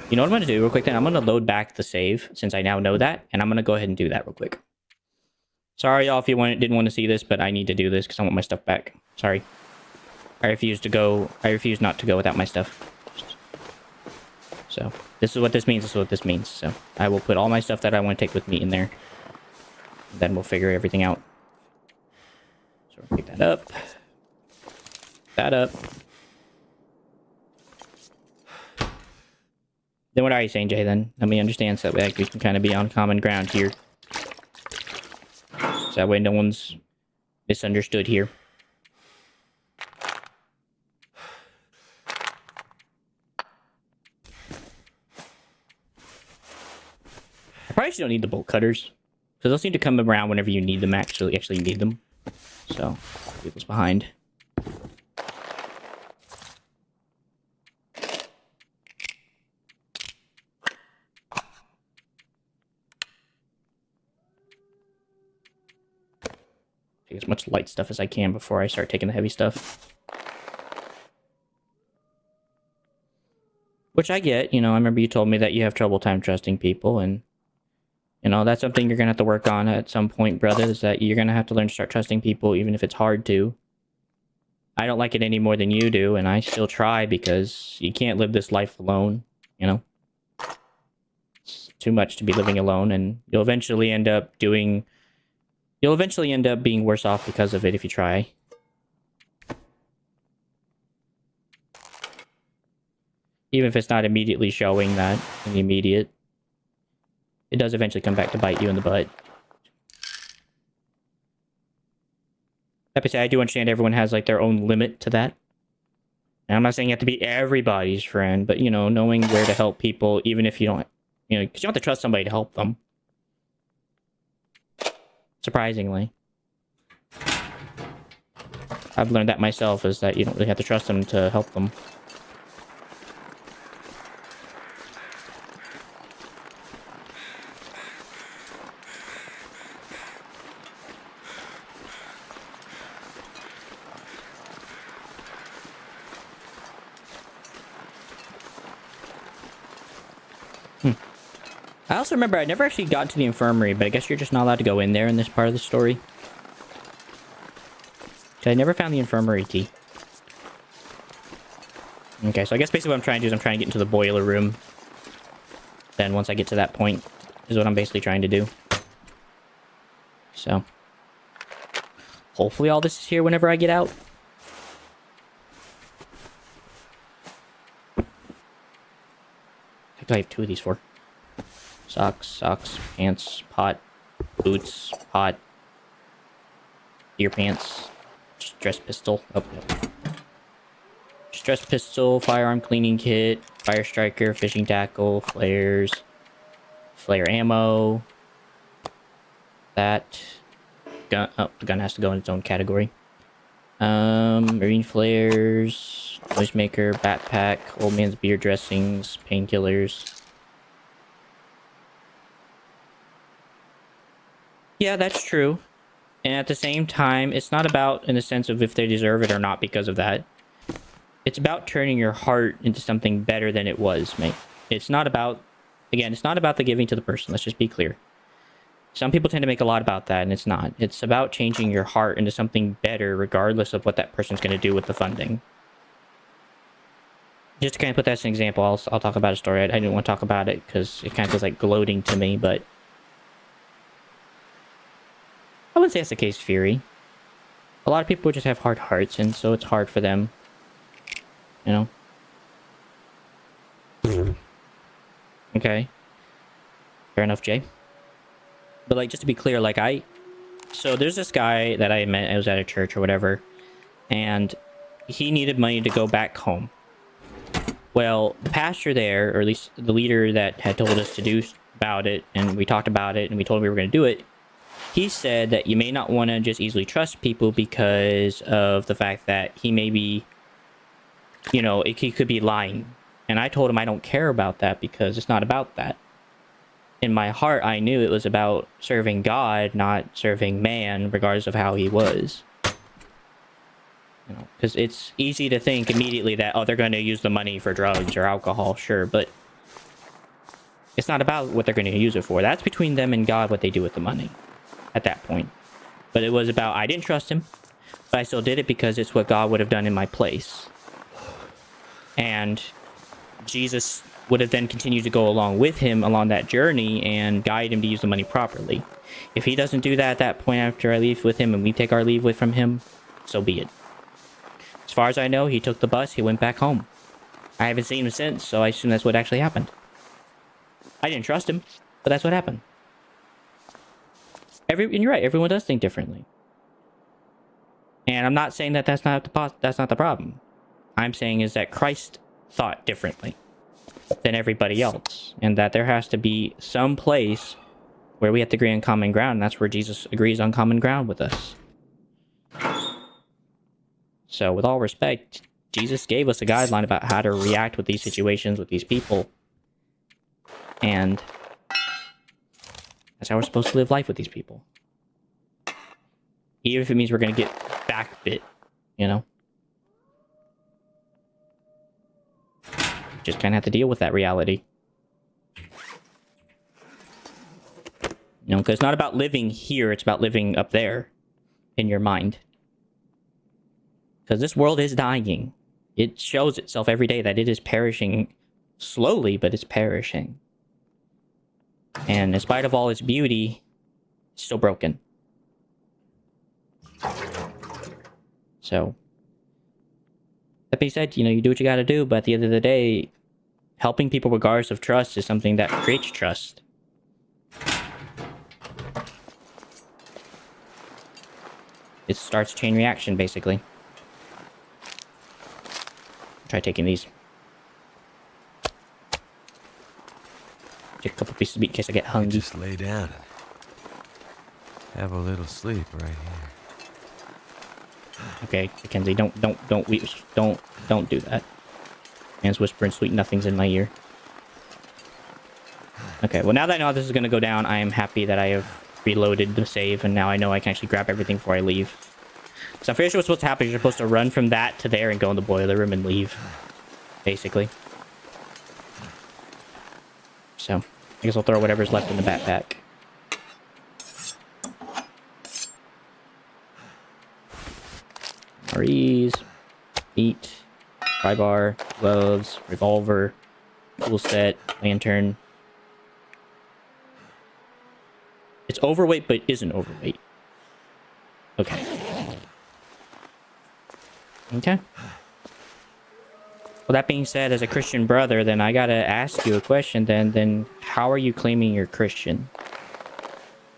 Speaker 1: You know what I'm going to do real quick then? I'm going to load back the save, since I now know that, and I'm going to go ahead and do that real quick. Sorry, y'all, if you didn't want to see this, but I need to do this because I want my stuff back. Sorry. I refuse not to go without my stuff. So, this is what this means, So, I will put all my stuff that I want to take with me in there. Then we'll figure everything out. So, we'll pick that up. That up. Then what are you saying, Jay, then? Let me understand so that we can kind of be on common ground here. So that way no one's misunderstood here. I probably don't need the bolt cutters, because those seem to come around whenever you need them, actually need them. So, leave those behind. Take as much light stuff as I can before I start taking the heavy stuff. Which I get, you know, I remember you told me that you have trouble time trusting people, and you know, that's something you're going to have to work on at some point, brother, is that you're going to have to learn to start trusting people, even if it's hard to. I don't like it any more than you do, and I still try because you can't live this life alone, you know? It's too much to be living alone, and you'll eventually end up being worse off because of it if you try. Even if it's not immediately showing that in the immediate. It does eventually come back to bite you in the butt. That being said, I do understand everyone has like their own limit to that. And I'm not saying you have to be everybody's friend, but you know, knowing where to help people, even if you don't, you know, because you don't have to trust somebody to help them. Surprisingly. I've learned that myself, is that you don't really have to trust them to help them. I also remember I never actually got to the infirmary, but I guess you're just not allowed to go in there in this part of the story. I never found the infirmary key. Okay, so I guess basically what I'm trying to do is I'm trying to get into the boiler room. Then once I get to that point, is what I'm basically trying to do. So. Hopefully all this is here whenever I get out. What do I have 2 of these for? Socks, pants, pot, boots, pot, ear pants, stress pistol. Oh, no. Stress pistol, firearm cleaning kit, fire striker, fishing tackle, flares, flare ammo. That. gun. Oh, the gun has to go in its own category. Marine flares, noisemaker, backpack, old man's beer dressings, painkillers. Yeah, that's true. And at the same time, it's not about in the sense of if they deserve it or not because of that. It's about turning your heart into something better than it was, mate. It's not about, again, it's not about the giving to the person. Let's just be clear. Some people tend to make a lot about that, and it's not. It's about changing your heart into something better, regardless of what that person's going to do with the funding. Just to kind of put that as an example, I'll talk about a story. I didn't want to talk about it because it kind of feels like gloating to me, but I wouldn't say that's the case, Fury. A lot of people just have hard hearts, and so it's hard for them. You know? Okay. Fair enough, Jay. But, like, just to be clear, like, so there's this guy that I met, I was at a church or whatever, and he needed money to go back home. Well, the pastor there, or at least the leader that had told us to do about it, and we talked about it, and we told him we were going to do it, he said that you may not want to just easily trust people because of the fact that he may be, you know, he could be lying. And I told him I don't care about that because it's not about that. In my heart, I knew it was about serving God, not serving man, regardless of how he was. You know, because it's easy to think immediately that, oh, they're going to use the money for drugs or alcohol, sure, but it's not about what they're going to use it for. That's between them and God, what they do with the money at that point. But it was about, I didn't trust him, but I still did it because it's what God would have done in my place. And Jesus would have then continued to go along with him along that journey and guide him to use the money properly. If he doesn't do that at that point after I leave with him and we take our leave with from him, so be it. As far as I know, he took the bus, he went back home. I haven't seen him since, so I assume that's what actually happened. I didn't trust him, but that's what happened. And you're right, everyone does think differently. And I'm not saying that that's not the problem. I'm saying is that Christ thought differently than everybody else, and that there has to be some place where we have to agree on common ground, and that's where Jesus agrees on common ground with us. So, with all respect, Jesus gave us a guideline about how to react with these situations, with these people, and that's how we're supposed to live life with these people. Even if it means we're going to get back bit, you know? Just kind of have to deal with that reality. You know, because it's not about living here, it's about living up there in your mind. Because this world is dying. It shows itself every day that it is perishing slowly, but it's perishing. And in spite of all its beauty, it's still broken. So, that being said, you know, you do what you gotta do, but at the end of the day, helping people regardless of trust is something that creates trust. It starts a chain reaction, basically. Try taking these. Take a couple pieces of meat in case I get hungry.
Speaker 2: Just lay down and have a little sleep right here.
Speaker 1: Okay, Mackenzie, don't do that. Man's whispering sweet nothings in my ear. Okay, well now that I know how this is gonna go down, I am happy that I have reloaded the save, and now I know I can actually grab everything before I leave. So I'm pretty sure what's supposed to happen is you're supposed to run from that to there and go in the boiler room and leave. Basically. So, I guess I'll throw whatever's left in the backpack. REs, meat, pry bar, gloves, revolver, tool set, lantern. It's overweight, but isn't overweight. Okay. Okay. Well, that being said, as a Christian brother, then I gotta ask you a question then how are you claiming you're Christian?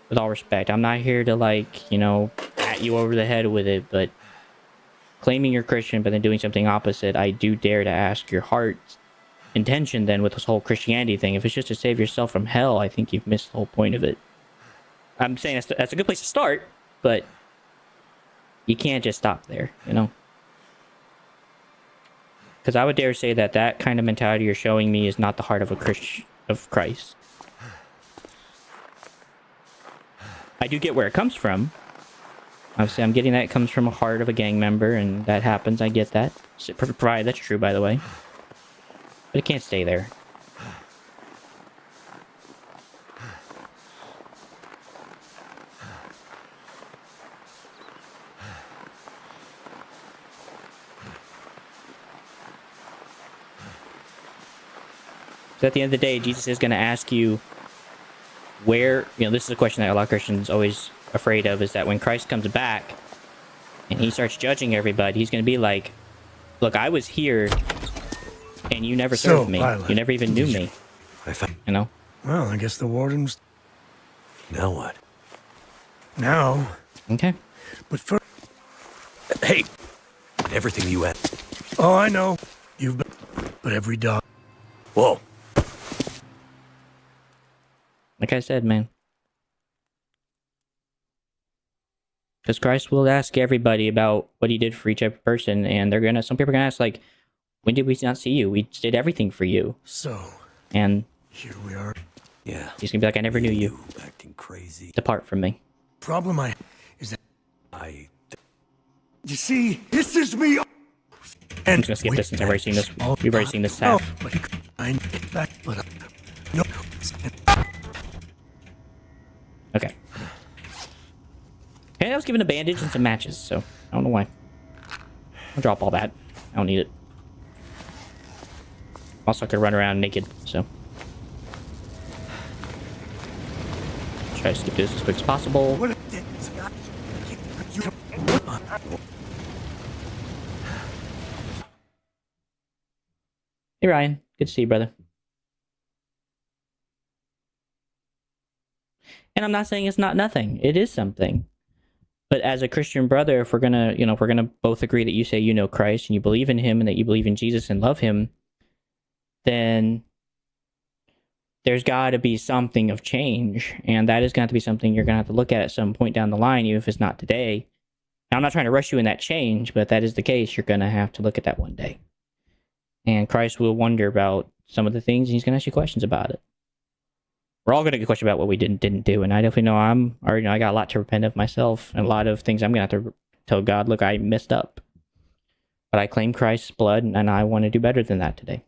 Speaker 1: With all respect, I'm not here to, like, you know, pat you over the head with it, but claiming you're Christian but then doing something opposite, I do dare to ask your heart's intention then with this whole Christianity thing. If it's just to save yourself from hell, I think you've missed the whole point of it. I'm saying that's a good place to start, but you can't just stop there, you know? Because I would dare say that that kind of mentality you're showing me is not the heart of a Christian of Christ. I do get where it comes from. Obviously, I'm getting that it comes from a heart of a gang member, and that happens. I get that. Provided that's true, by the way. But it can't stay there. So at the end of the day, Jesus is going to ask you where, you know, this is a question that a lot of Christians always afraid of, is that when Christ comes back and he starts judging everybody, he's going to be like, look, I was here and you never served me.
Speaker 3: Pilot,
Speaker 1: You never even knew me. You know?
Speaker 3: Well, I guess the warden's...
Speaker 4: Now what?
Speaker 3: Now...
Speaker 1: Okay.
Speaker 3: But first...
Speaker 4: Hey! Everything you had.
Speaker 3: Oh, I know. You've been... But every dog...
Speaker 4: Whoa.
Speaker 1: Like I said, man. Because Christ will ask everybody about what he did for each every person, and they're gonna, some people are gonna ask, like, when did we not see you? We did everything for you.
Speaker 3: So...
Speaker 1: And
Speaker 3: here we are.
Speaker 4: Yeah.
Speaker 1: he's gonna be like, I never knew you.
Speaker 4: Acting crazy.
Speaker 1: Depart from me.
Speaker 3: Problem is that...
Speaker 4: I...
Speaker 3: You see, this is me...
Speaker 1: I'm just gonna skip this since I've already seen this. We've already seen this half.
Speaker 3: Oh, but I get back, but... No...
Speaker 1: Okay. Okay, I was given a bandage and some matches, so I don't know why. I'll drop all that. I don't need it. Also, I could run around naked, so. Try to skip this as quick as possible.
Speaker 3: What...
Speaker 1: Hey, Ryan. Good to see you, brother. And I'm not saying it's not nothing. It is something. But as a Christian brother, if we're gonna, you know, if we're gonna both agree that you say you know Christ and you believe in him and that you believe in Jesus and love him, then there's got to be something of change, and that is going to be something you're going to have to look at some point down the line, even if it's not today. Now, I'm not trying to rush you in that change, but if that is the case, you're going to have to look at that one day. And Christ will wonder about some of the things, and he's going to ask you questions about it. We're all going to get questions about what we didn't do, and I definitely know I got a lot to repent of myself, and a lot of things I'm going to have to tell God, look, I messed up. But I claim Christ's blood, and I want to do better than that today.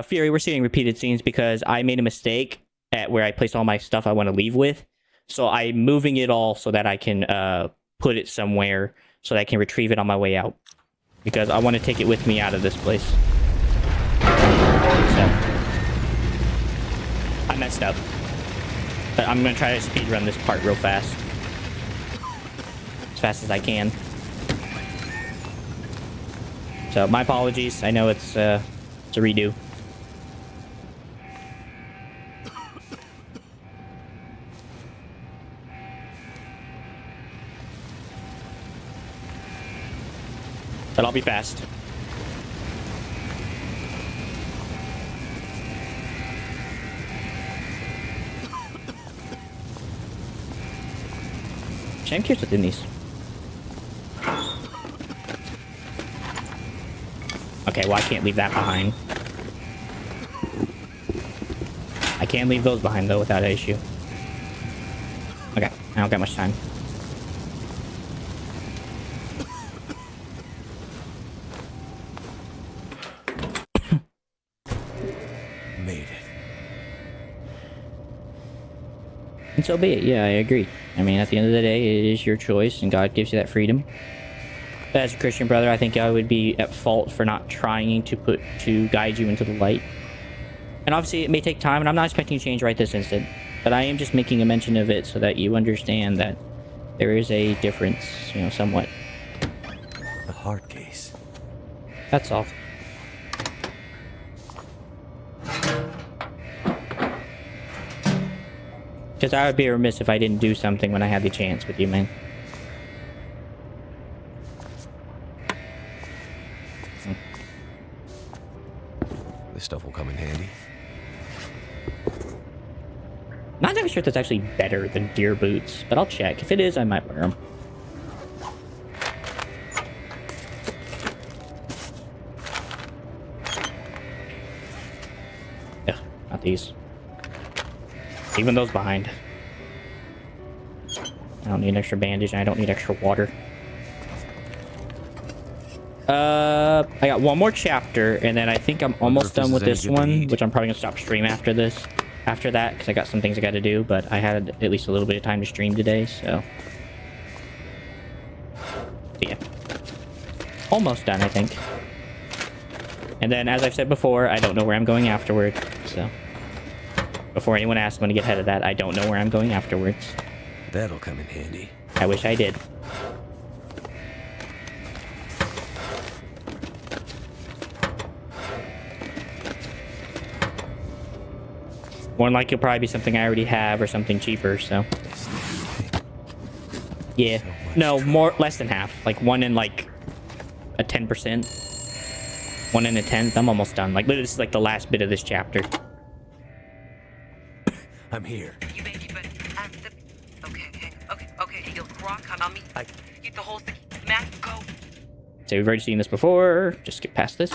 Speaker 1: Fury, we're seeing repeated scenes because I made a mistake at where I placed all my stuff I want to leave with. So I'm moving it all so that I can put it somewhere so that I can retrieve it on my way out. Because I want to take it with me out of this place. So, I messed up. But I'm going to try to speedrun this part real fast. As fast as I can. So, my apologies. I know it's a redo. But I'll be fast. I'm curious what's in these. Okay, well I can't leave that behind. I can leave those behind though without an issue. Okay, I don't got much time.
Speaker 4: Made it.
Speaker 1: And so be it. Yeah, I agree. I mean, at the end of the day, it is your choice, and God gives you that freedom. But as a Christian brother, I think I would be at fault for not trying to guide you into the light. And obviously, it may take time, and I'm not expecting change right this instant. But I am just making a mention of it so that you understand that there is a difference, you know, somewhat.
Speaker 4: A hard case.
Speaker 1: That's all. Because I would be remiss if I didn't do something when I had the chance with you, man.
Speaker 4: This stuff will come in handy.
Speaker 1: Not sure if that's actually better than deer boots, but I'll check. If it is, I might wear them. Ugh, not these. Even those behind. I don't need an extra bandage, and I don't need extra water. I got one more chapter, and then I think I'm almost done with this one, which I'm probably gonna stop stream after this. After that, because I got some things I got to do, but I had at least a little bit of time to stream today, so yeah, almost done, I think. And then, as I've said before, I don't know where I'm going afterward, so before anyone asks, I'm gonna get ahead of that. I don't know where I'm going afterwards.
Speaker 2: That'll come in handy.
Speaker 1: I wish I did. More than likely, it'll probably be something I already have or something cheaper, so. Yeah. No, less than half. Like 1 in like a 10%. 1 in a 10th. I'm almost done. Like, literally, this is like the last bit of this chapter.
Speaker 4: I'm here.
Speaker 6: You baby, but okay, hang on. Okay, you'll rock on me. Eat the whole thing. Matt, go.
Speaker 1: So we've already seen this before. Just skip past this.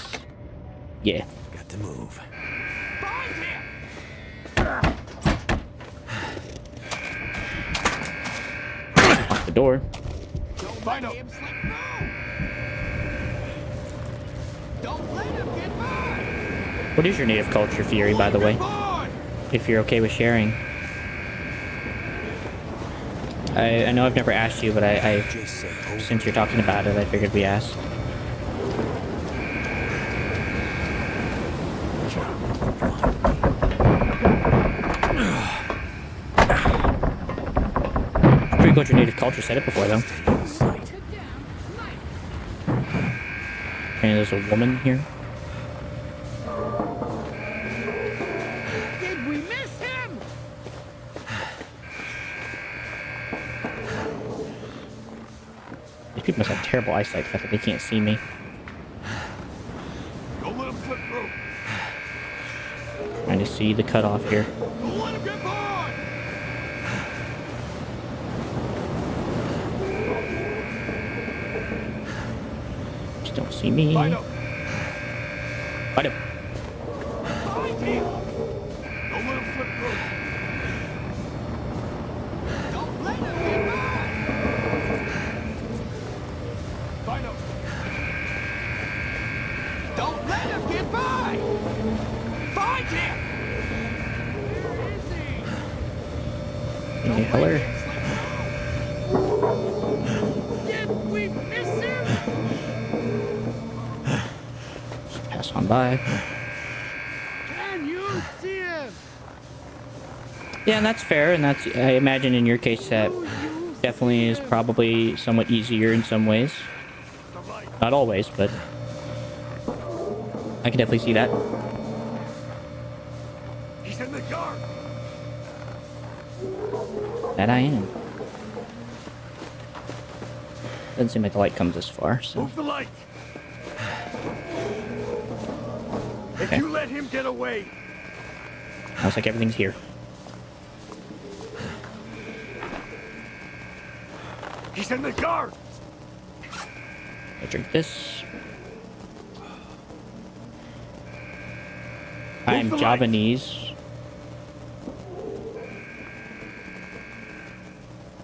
Speaker 1: Yeah.
Speaker 4: Got to move.
Speaker 1: Lock the door.
Speaker 7: Don't let him slip through. Don't let him get by.
Speaker 1: What is your native culture, Fury, by the way? If you're okay with sharing. I know I've never asked you, but I since you're talking about it, I figured we asked. Pretty cool your native culture said it before, though. And there's a woman here.
Speaker 7: Did we miss him?
Speaker 1: These people must have terrible eyesight, the fact that they can't see me.
Speaker 7: Don't let him slip through.
Speaker 1: Trying to see the cutoff here.
Speaker 7: Don't let him get by.
Speaker 1: Just don't see me.
Speaker 7: Find him.
Speaker 1: Fight him.
Speaker 7: Find him. Don't let him slip through. Don't let him get by. Find him. Don't let him get by. Find him. Where is he?
Speaker 1: Hey, Heller.
Speaker 7: Did we miss him?
Speaker 1: Just pass on by.
Speaker 7: Can you see him?
Speaker 1: Yeah, and that's fair, and that's, I imagine in your case that definitely is probably somewhat easier in some ways. Not always, but I can definitely see that.
Speaker 7: He's in the yard.
Speaker 1: That I am. Doesn't seem like the light comes this far, so.
Speaker 7: Move the light. If
Speaker 1: Okay.
Speaker 7: you let him get away,
Speaker 1: Looks like everything's here.
Speaker 7: he's in the yard.
Speaker 1: I'll drink this. I'm
Speaker 7: the light.
Speaker 1: Javanese.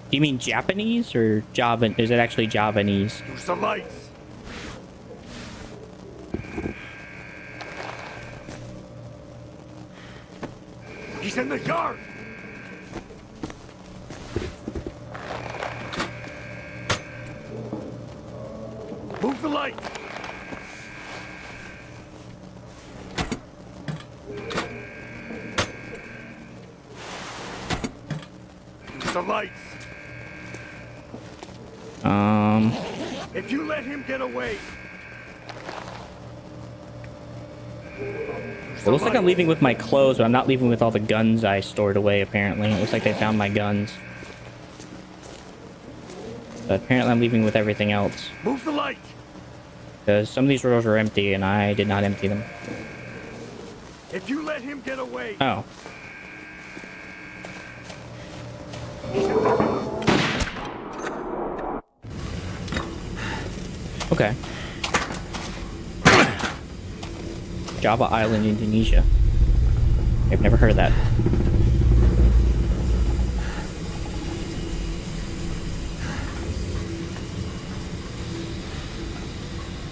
Speaker 1: Do you mean Japanese or Javan? Is it actually Javanese?
Speaker 7: Use the lights. He's in the yard. Move the light. Use the lights.
Speaker 3: If you let him get away...
Speaker 1: It looks like I'm leaving with my clothes, but I'm not leaving with all the guns I stored away, apparently. It looks like they found my guns. But apparently I'm leaving with everything else.
Speaker 3: Move the light!
Speaker 1: Because some of these drawers are empty, and I did not empty them.
Speaker 3: If you let him get away...
Speaker 1: Oh. Okay. Java Island, Indonesia. I've never heard of that.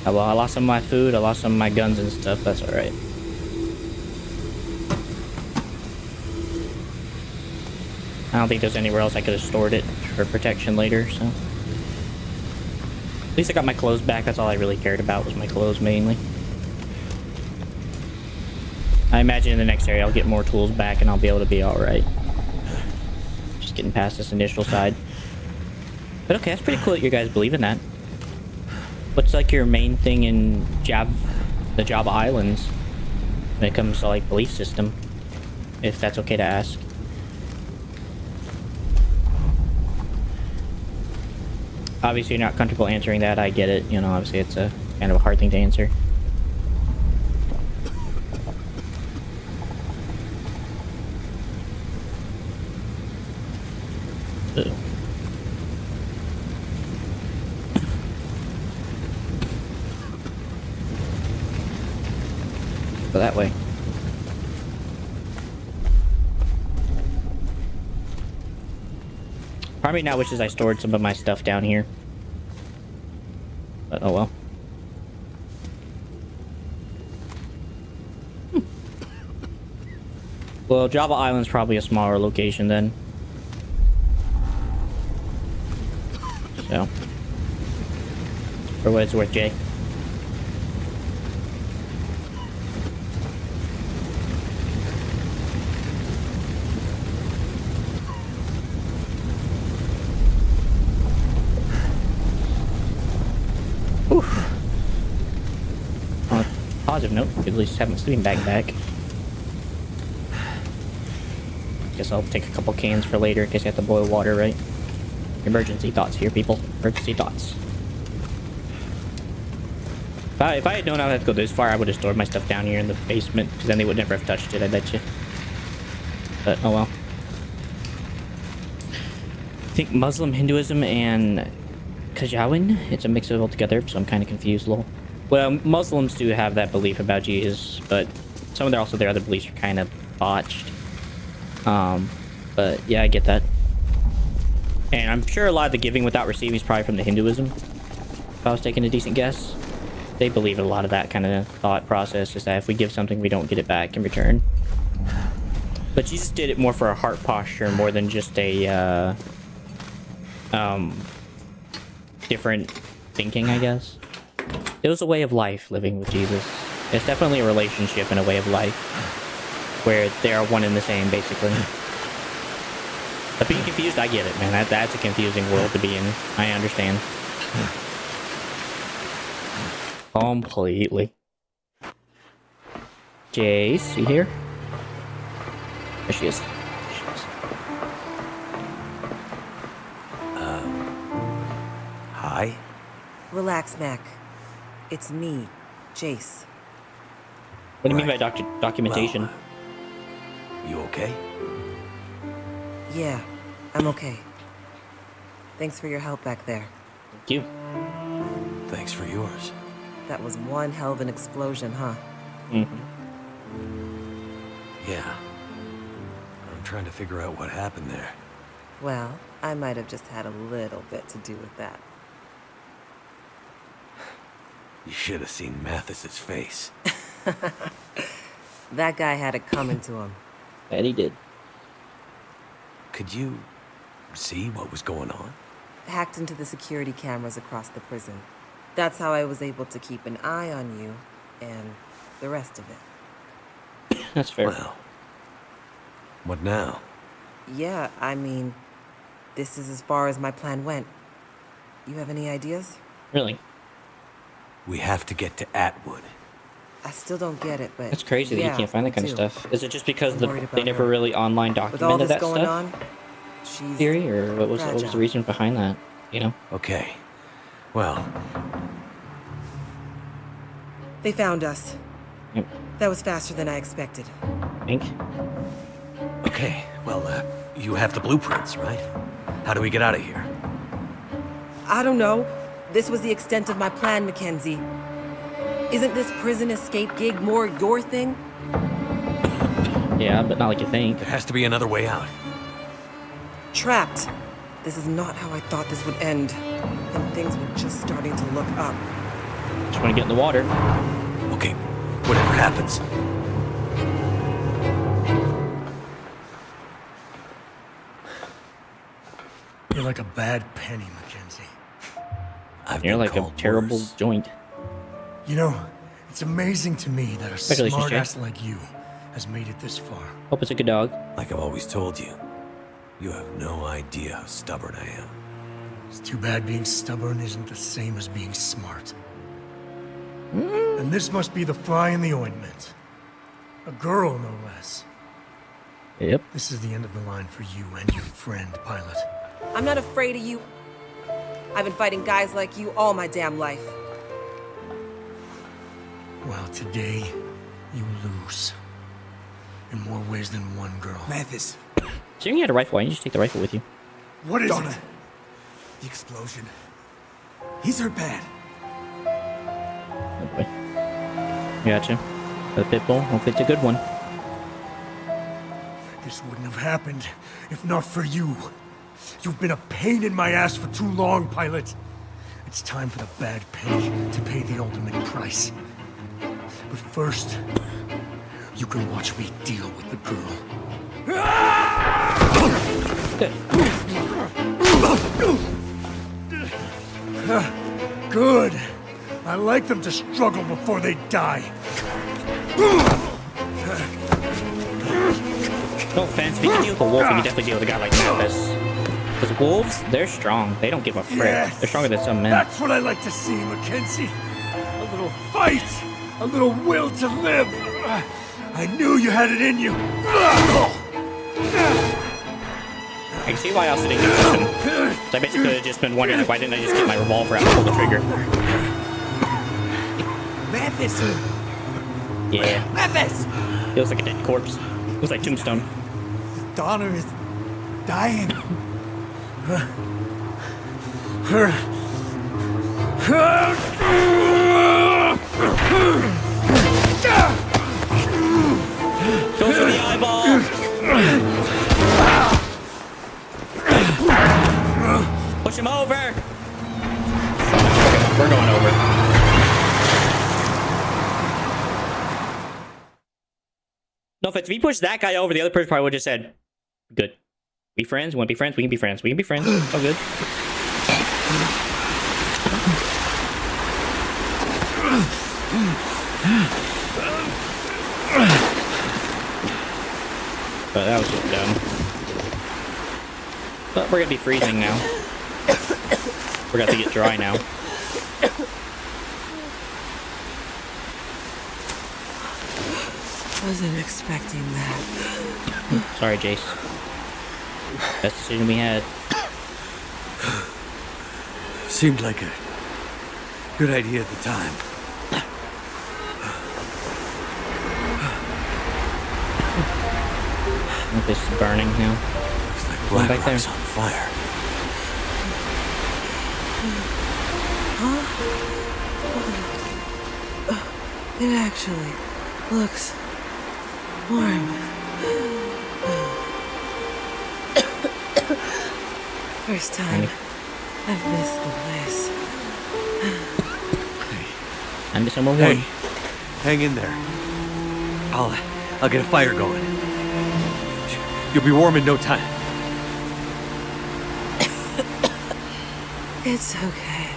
Speaker 1: Oh, well, I lost some of my food, I lost some of my guns and stuff, that's alright. I don't think there's anywhere else I could have stored it for protection later, so. At least I got my clothes back, that's all I really cared about, was my clothes mainly. I imagine in the next area I'll get more tools back and I'll be able to be alright. Just getting past this initial side. But okay, that's pretty cool that you guys believe in that. What's like your main thing in the Java Islands when it comes to like belief system? If that's okay to ask. Obviously you're not comfortable answering that, I get it. You know, obviously it's a kind of a hard thing to answer. Ugh. Go that way. Part of me now wishes I stored some of my stuff down here. But oh well. Well, Java Island's probably a smaller location then. So. For what it's worth, Jay. On a positive note, at least have my sleeping bag back. Guess I'll take a couple cans for later in case I have to boil water, right? Emergency thoughts here, people. Emergency thoughts. If I had known I would have to go this far, I would have stored my stuff down here in the basement, because then they would never have touched it, I bet you. But, oh well. I think Muslim, Hinduism, and Kajawin, it's a mix of it all together, so I'm kind of confused a little. Well, Muslims do have that belief about Jesus, but some of their other beliefs are kind of botched. But yeah, I get that. And I'm sure a lot of the giving without receiving is probably from the Hinduism, if I was taking a decent guess. They believe in a lot of that kind of thought process, just that if we give something, we don't get it back in return. But Jesus did it more for a heart posture, more than just a, different thinking, I guess. It was a way of life, living with Jesus. It's definitely a relationship and a way of life, where they are one and the same, basically. But being confused, I get it, man. That's a confusing world to be in. I understand. Completely. Jace, you here? There she is.
Speaker 4: Hi?
Speaker 6: Relax, Mac. It's me, Jace.
Speaker 1: What do you mean by documentation?
Speaker 4: Well, you okay?
Speaker 6: Yeah, I'm okay. Thanks for your help back there.
Speaker 1: Thank you.
Speaker 4: Thanks for yours.
Speaker 6: That was one hell of an explosion, huh?
Speaker 1: Mm-hmm.
Speaker 4: Yeah. I'm trying to figure out what happened there.
Speaker 6: Well, I might have just had a little bit to do with that.
Speaker 4: You should have seen Mathis's face.
Speaker 6: That guy had it coming to him.
Speaker 1: Bet he did.
Speaker 4: Could you see what was going on?
Speaker 6: Hacked into the security cameras across the prison. That's how I was able to keep an eye on you and the rest of it.
Speaker 1: That's fair.
Speaker 4: Well, what now?
Speaker 6: Yeah, I mean, this is as far as my plan went. You have any ideas?
Speaker 1: Really?
Speaker 4: We have to get to Atwood.
Speaker 6: I still don't get it, but
Speaker 1: That's crazy that you can't find that kind of stuff. Is it just because
Speaker 6: I'm worried
Speaker 1: they
Speaker 6: about
Speaker 1: never
Speaker 6: her.
Speaker 1: really online
Speaker 6: With all
Speaker 1: documented
Speaker 6: this
Speaker 1: that
Speaker 6: going
Speaker 1: stuff?
Speaker 6: on, she's
Speaker 1: Theory, or what was the
Speaker 6: fragile.
Speaker 1: reason behind that? You know?
Speaker 4: Okay. Well,
Speaker 6: They found us.
Speaker 1: Yep.
Speaker 6: That was faster than I expected.
Speaker 1: Think.
Speaker 4: okay. Well, You have the blueprints, right? How do we get out of here?
Speaker 6: I don't know. This was the extent of my plan, Mackenzie. Isn't this prison escape gig more your thing?
Speaker 1: Yeah, but not like you think.
Speaker 4: There has to be another way out.
Speaker 6: Trapped. This is not how I thought this would end. And things were just starting to look up.
Speaker 1: Just want to get in the water.
Speaker 4: Okay, whatever happens.
Speaker 3: You're like a bad penny, Mackenzie.
Speaker 4: I've
Speaker 1: You're
Speaker 4: been
Speaker 1: like a
Speaker 4: called
Speaker 1: terrible
Speaker 4: worse.
Speaker 1: joint.
Speaker 3: You know, it's amazing to me that a
Speaker 1: Congratulations, Jay.
Speaker 3: smartass like you has made it this far.
Speaker 1: Hope it's a good dog.
Speaker 4: Like I've always told you, you have no idea how stubborn I am.
Speaker 3: It's too bad being stubborn isn't the same as being smart. And this must be the fly in the ointment. A girl, no less.
Speaker 1: Yep.
Speaker 3: This is the end of the line for you and your friend, Pilot.
Speaker 6: I'm not afraid of you. I've been fighting guys like you all my damn life.
Speaker 3: Well, today, you lose. In more ways than one, girl.
Speaker 8: Mathis,
Speaker 1: So you had a rifle. Why didn't you just take the rifle with you?
Speaker 3: What is
Speaker 8: Donna.
Speaker 3: it?
Speaker 8: The explosion. He's hurt bad.
Speaker 1: Oh boy. Gotcha. The pit bull. Hopefully it's a good one.
Speaker 3: This wouldn't have happened if not for you. You've been a pain in my ass for too long, Pilot. It's time for the bad penny to pay the ultimate price. But first, you can watch me deal with the girl. Good. I like them to struggle before they die.
Speaker 1: No offense, if you can deal with a wolf, you can definitely deal with a guy like Mathis. Because wolves, they're strong. They don't give a frick.
Speaker 3: Yes.
Speaker 1: They're stronger than some men.
Speaker 3: That's what I like to see, Mackenzie. A little fight, a little will to live. I knew you had it in you.
Speaker 1: I can see why I also didn't get this one. So I basically could have just been wondering, like, why didn't I just get my revolver out and pull the trigger?
Speaker 8: Mathis!
Speaker 1: Yeah.
Speaker 8: Mathis!
Speaker 1: Feels like a dead corpse. Looks like Tombstone.
Speaker 8: Donna is dying.
Speaker 1: Go for the eyeball! Push him over! We're going over. No offense, if he pushed that guy over, the other person probably would have just said, good. Be friends? Want to be friends? We can be friends. We can be friends. All good. But that was just dumb. But we're gonna be freezing now. We're gonna have to get dry now.
Speaker 6: Wasn't expecting that.
Speaker 1: Sorry, Jace. Best decision we had.
Speaker 4: Seemed like a good idea at the time.
Speaker 1: I think this is burning now.
Speaker 4: Looks like
Speaker 1: Going
Speaker 4: Black
Speaker 1: back there.
Speaker 4: Rock's on fire.
Speaker 6: It actually looks warm. First time I've missed the place.
Speaker 1: I'm just number
Speaker 4: Hey,
Speaker 1: one.
Speaker 4: hang in there. I'll get a fire going. You'll be warm in no time.
Speaker 6: It's okay.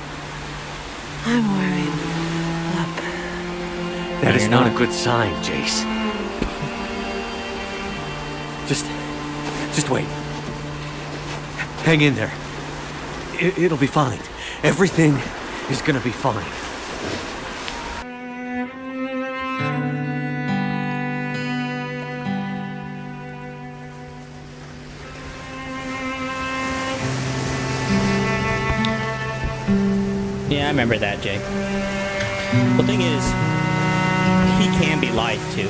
Speaker 6: I'm warming up.
Speaker 4: That
Speaker 1: No,
Speaker 4: is
Speaker 1: you're
Speaker 4: not a
Speaker 1: not.
Speaker 4: good sign, Jace. Just wait. Hang in there. It'll be fine. Everything is gonna be fine.
Speaker 1: Yeah, I remember that, Jay. The thing is, he can be lied to.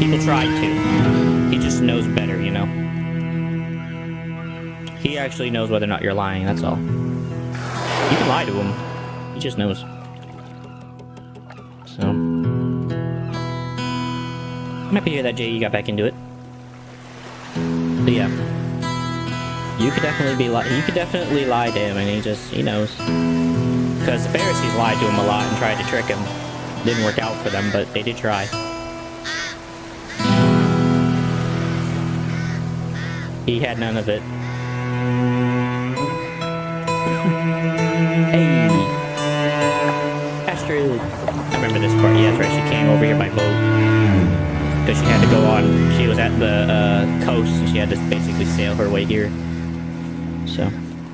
Speaker 1: People try to. He just knows better, you know? He actually knows whether or not you're lying, that's all. You can lie to him. He just knows. So I'm happy to hear that, Jay, you got back into it. But yeah. You could definitely lie to him, and he knows. Because the Pharisees lied to him a lot and tried to trick him. Didn't work out for them, but they did try. He had none of it. Hey! Astrid! I remember this part. Yeah, that's right. She came over here by boat. Because she had to go on. She was at the coast, and she had to basically sail her way here. So,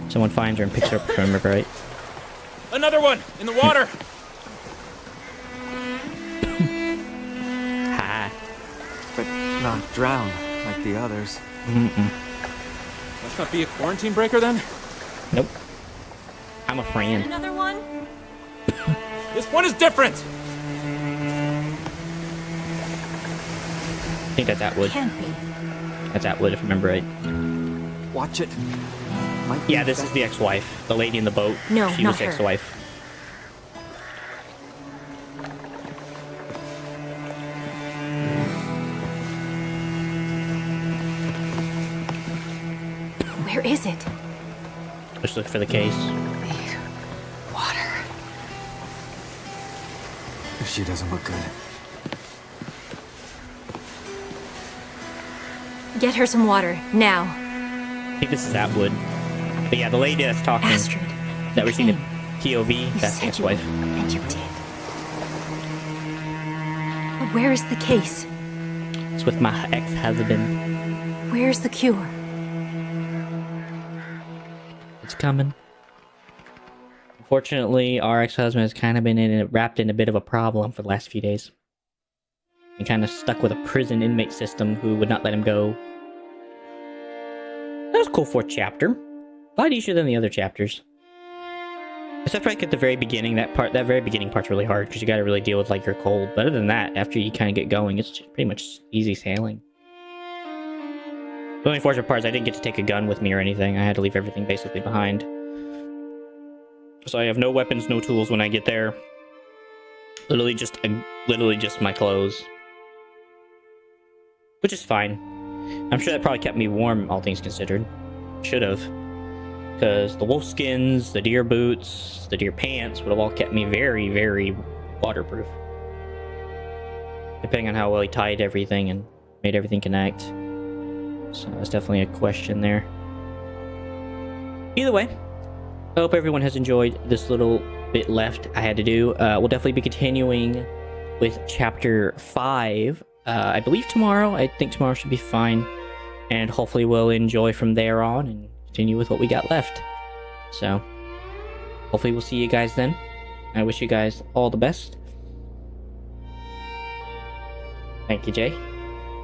Speaker 1: someone finds her and picks her up, if I remember right.
Speaker 7: Another one! In the water!
Speaker 1: Ha!
Speaker 4: But not drown like the others.
Speaker 7: Must not be a quarantine breaker then?
Speaker 1: Nope. I'm a friend.
Speaker 9: Another one?
Speaker 7: This one is different!
Speaker 1: I think that's Atwood.
Speaker 9: Can't be.
Speaker 1: That's Atwood, if I remember right.
Speaker 4: Watch it. Might
Speaker 1: Yeah,
Speaker 4: be
Speaker 1: this is the ex-wife. The lady in the boat.
Speaker 9: No,
Speaker 1: she
Speaker 9: not
Speaker 1: was
Speaker 9: her.
Speaker 1: ex-wife.
Speaker 9: Where is it?
Speaker 1: Let's look for the case.
Speaker 9: Water.
Speaker 4: She doesn't look good.
Speaker 9: Get her some water, now.
Speaker 1: I think this is Atwood. But yeah, the lady that's talking.
Speaker 9: Astrid.
Speaker 1: That we're seeing the
Speaker 9: came.
Speaker 1: POV.
Speaker 9: You
Speaker 1: That's the
Speaker 9: said you would,
Speaker 1: ex-wife.
Speaker 9: and you did. But where is the case?
Speaker 1: It's with my ex-husband.
Speaker 9: Where's the cure?
Speaker 1: It's coming. Unfortunately, our ex-husband has kind of been wrapped in a bit of a problem for the last few days. And kind of stuck with a prison inmate system who would not let him go. That was a cool fourth chapter. A lot easier than the other chapters. Except right at the very beginning, that very beginning part's really hard because you got to really deal with like your cold. But other than that, after you kind of get going, it's just pretty much easy sailing. The only unfortunate part is I didn't get to take a gun with me or anything. I had to leave everything basically behind. So I have no weapons, no tools when I get there. Literally just my clothes. Which is fine. I'm sure that probably kept me warm, all things considered. Should have. Because the wolf skins, the deer boots, the deer pants would have all kept me very, very waterproof. Depending on how well he tied everything and made everything connect. So that's definitely a question there. Either way, I hope everyone has enjoyed this little bit left I had to do. We'll definitely be continuing with chapter 5. I believe tomorrow. I think tomorrow should be fine. And hopefully we'll enjoy from there on and continue with what we got left. So, hopefully we'll see you guys then. I wish you guys all the best. Thank you, Jay.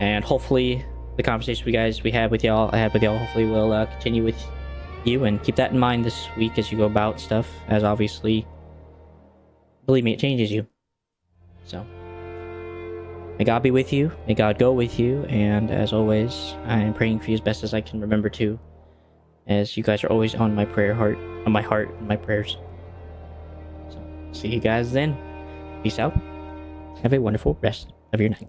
Speaker 1: And hopefully the conversation I had with y'all, hopefully will continue with you, and keep that in mind this week as you go about stuff, as obviously, believe me, it changes you. So, may God be with you, may God go with you, and as always, I am praying for you as best as I can remember to, as you guys are always on my heart, and my prayers. So, see you guys then. Peace out. Have a wonderful rest of your night.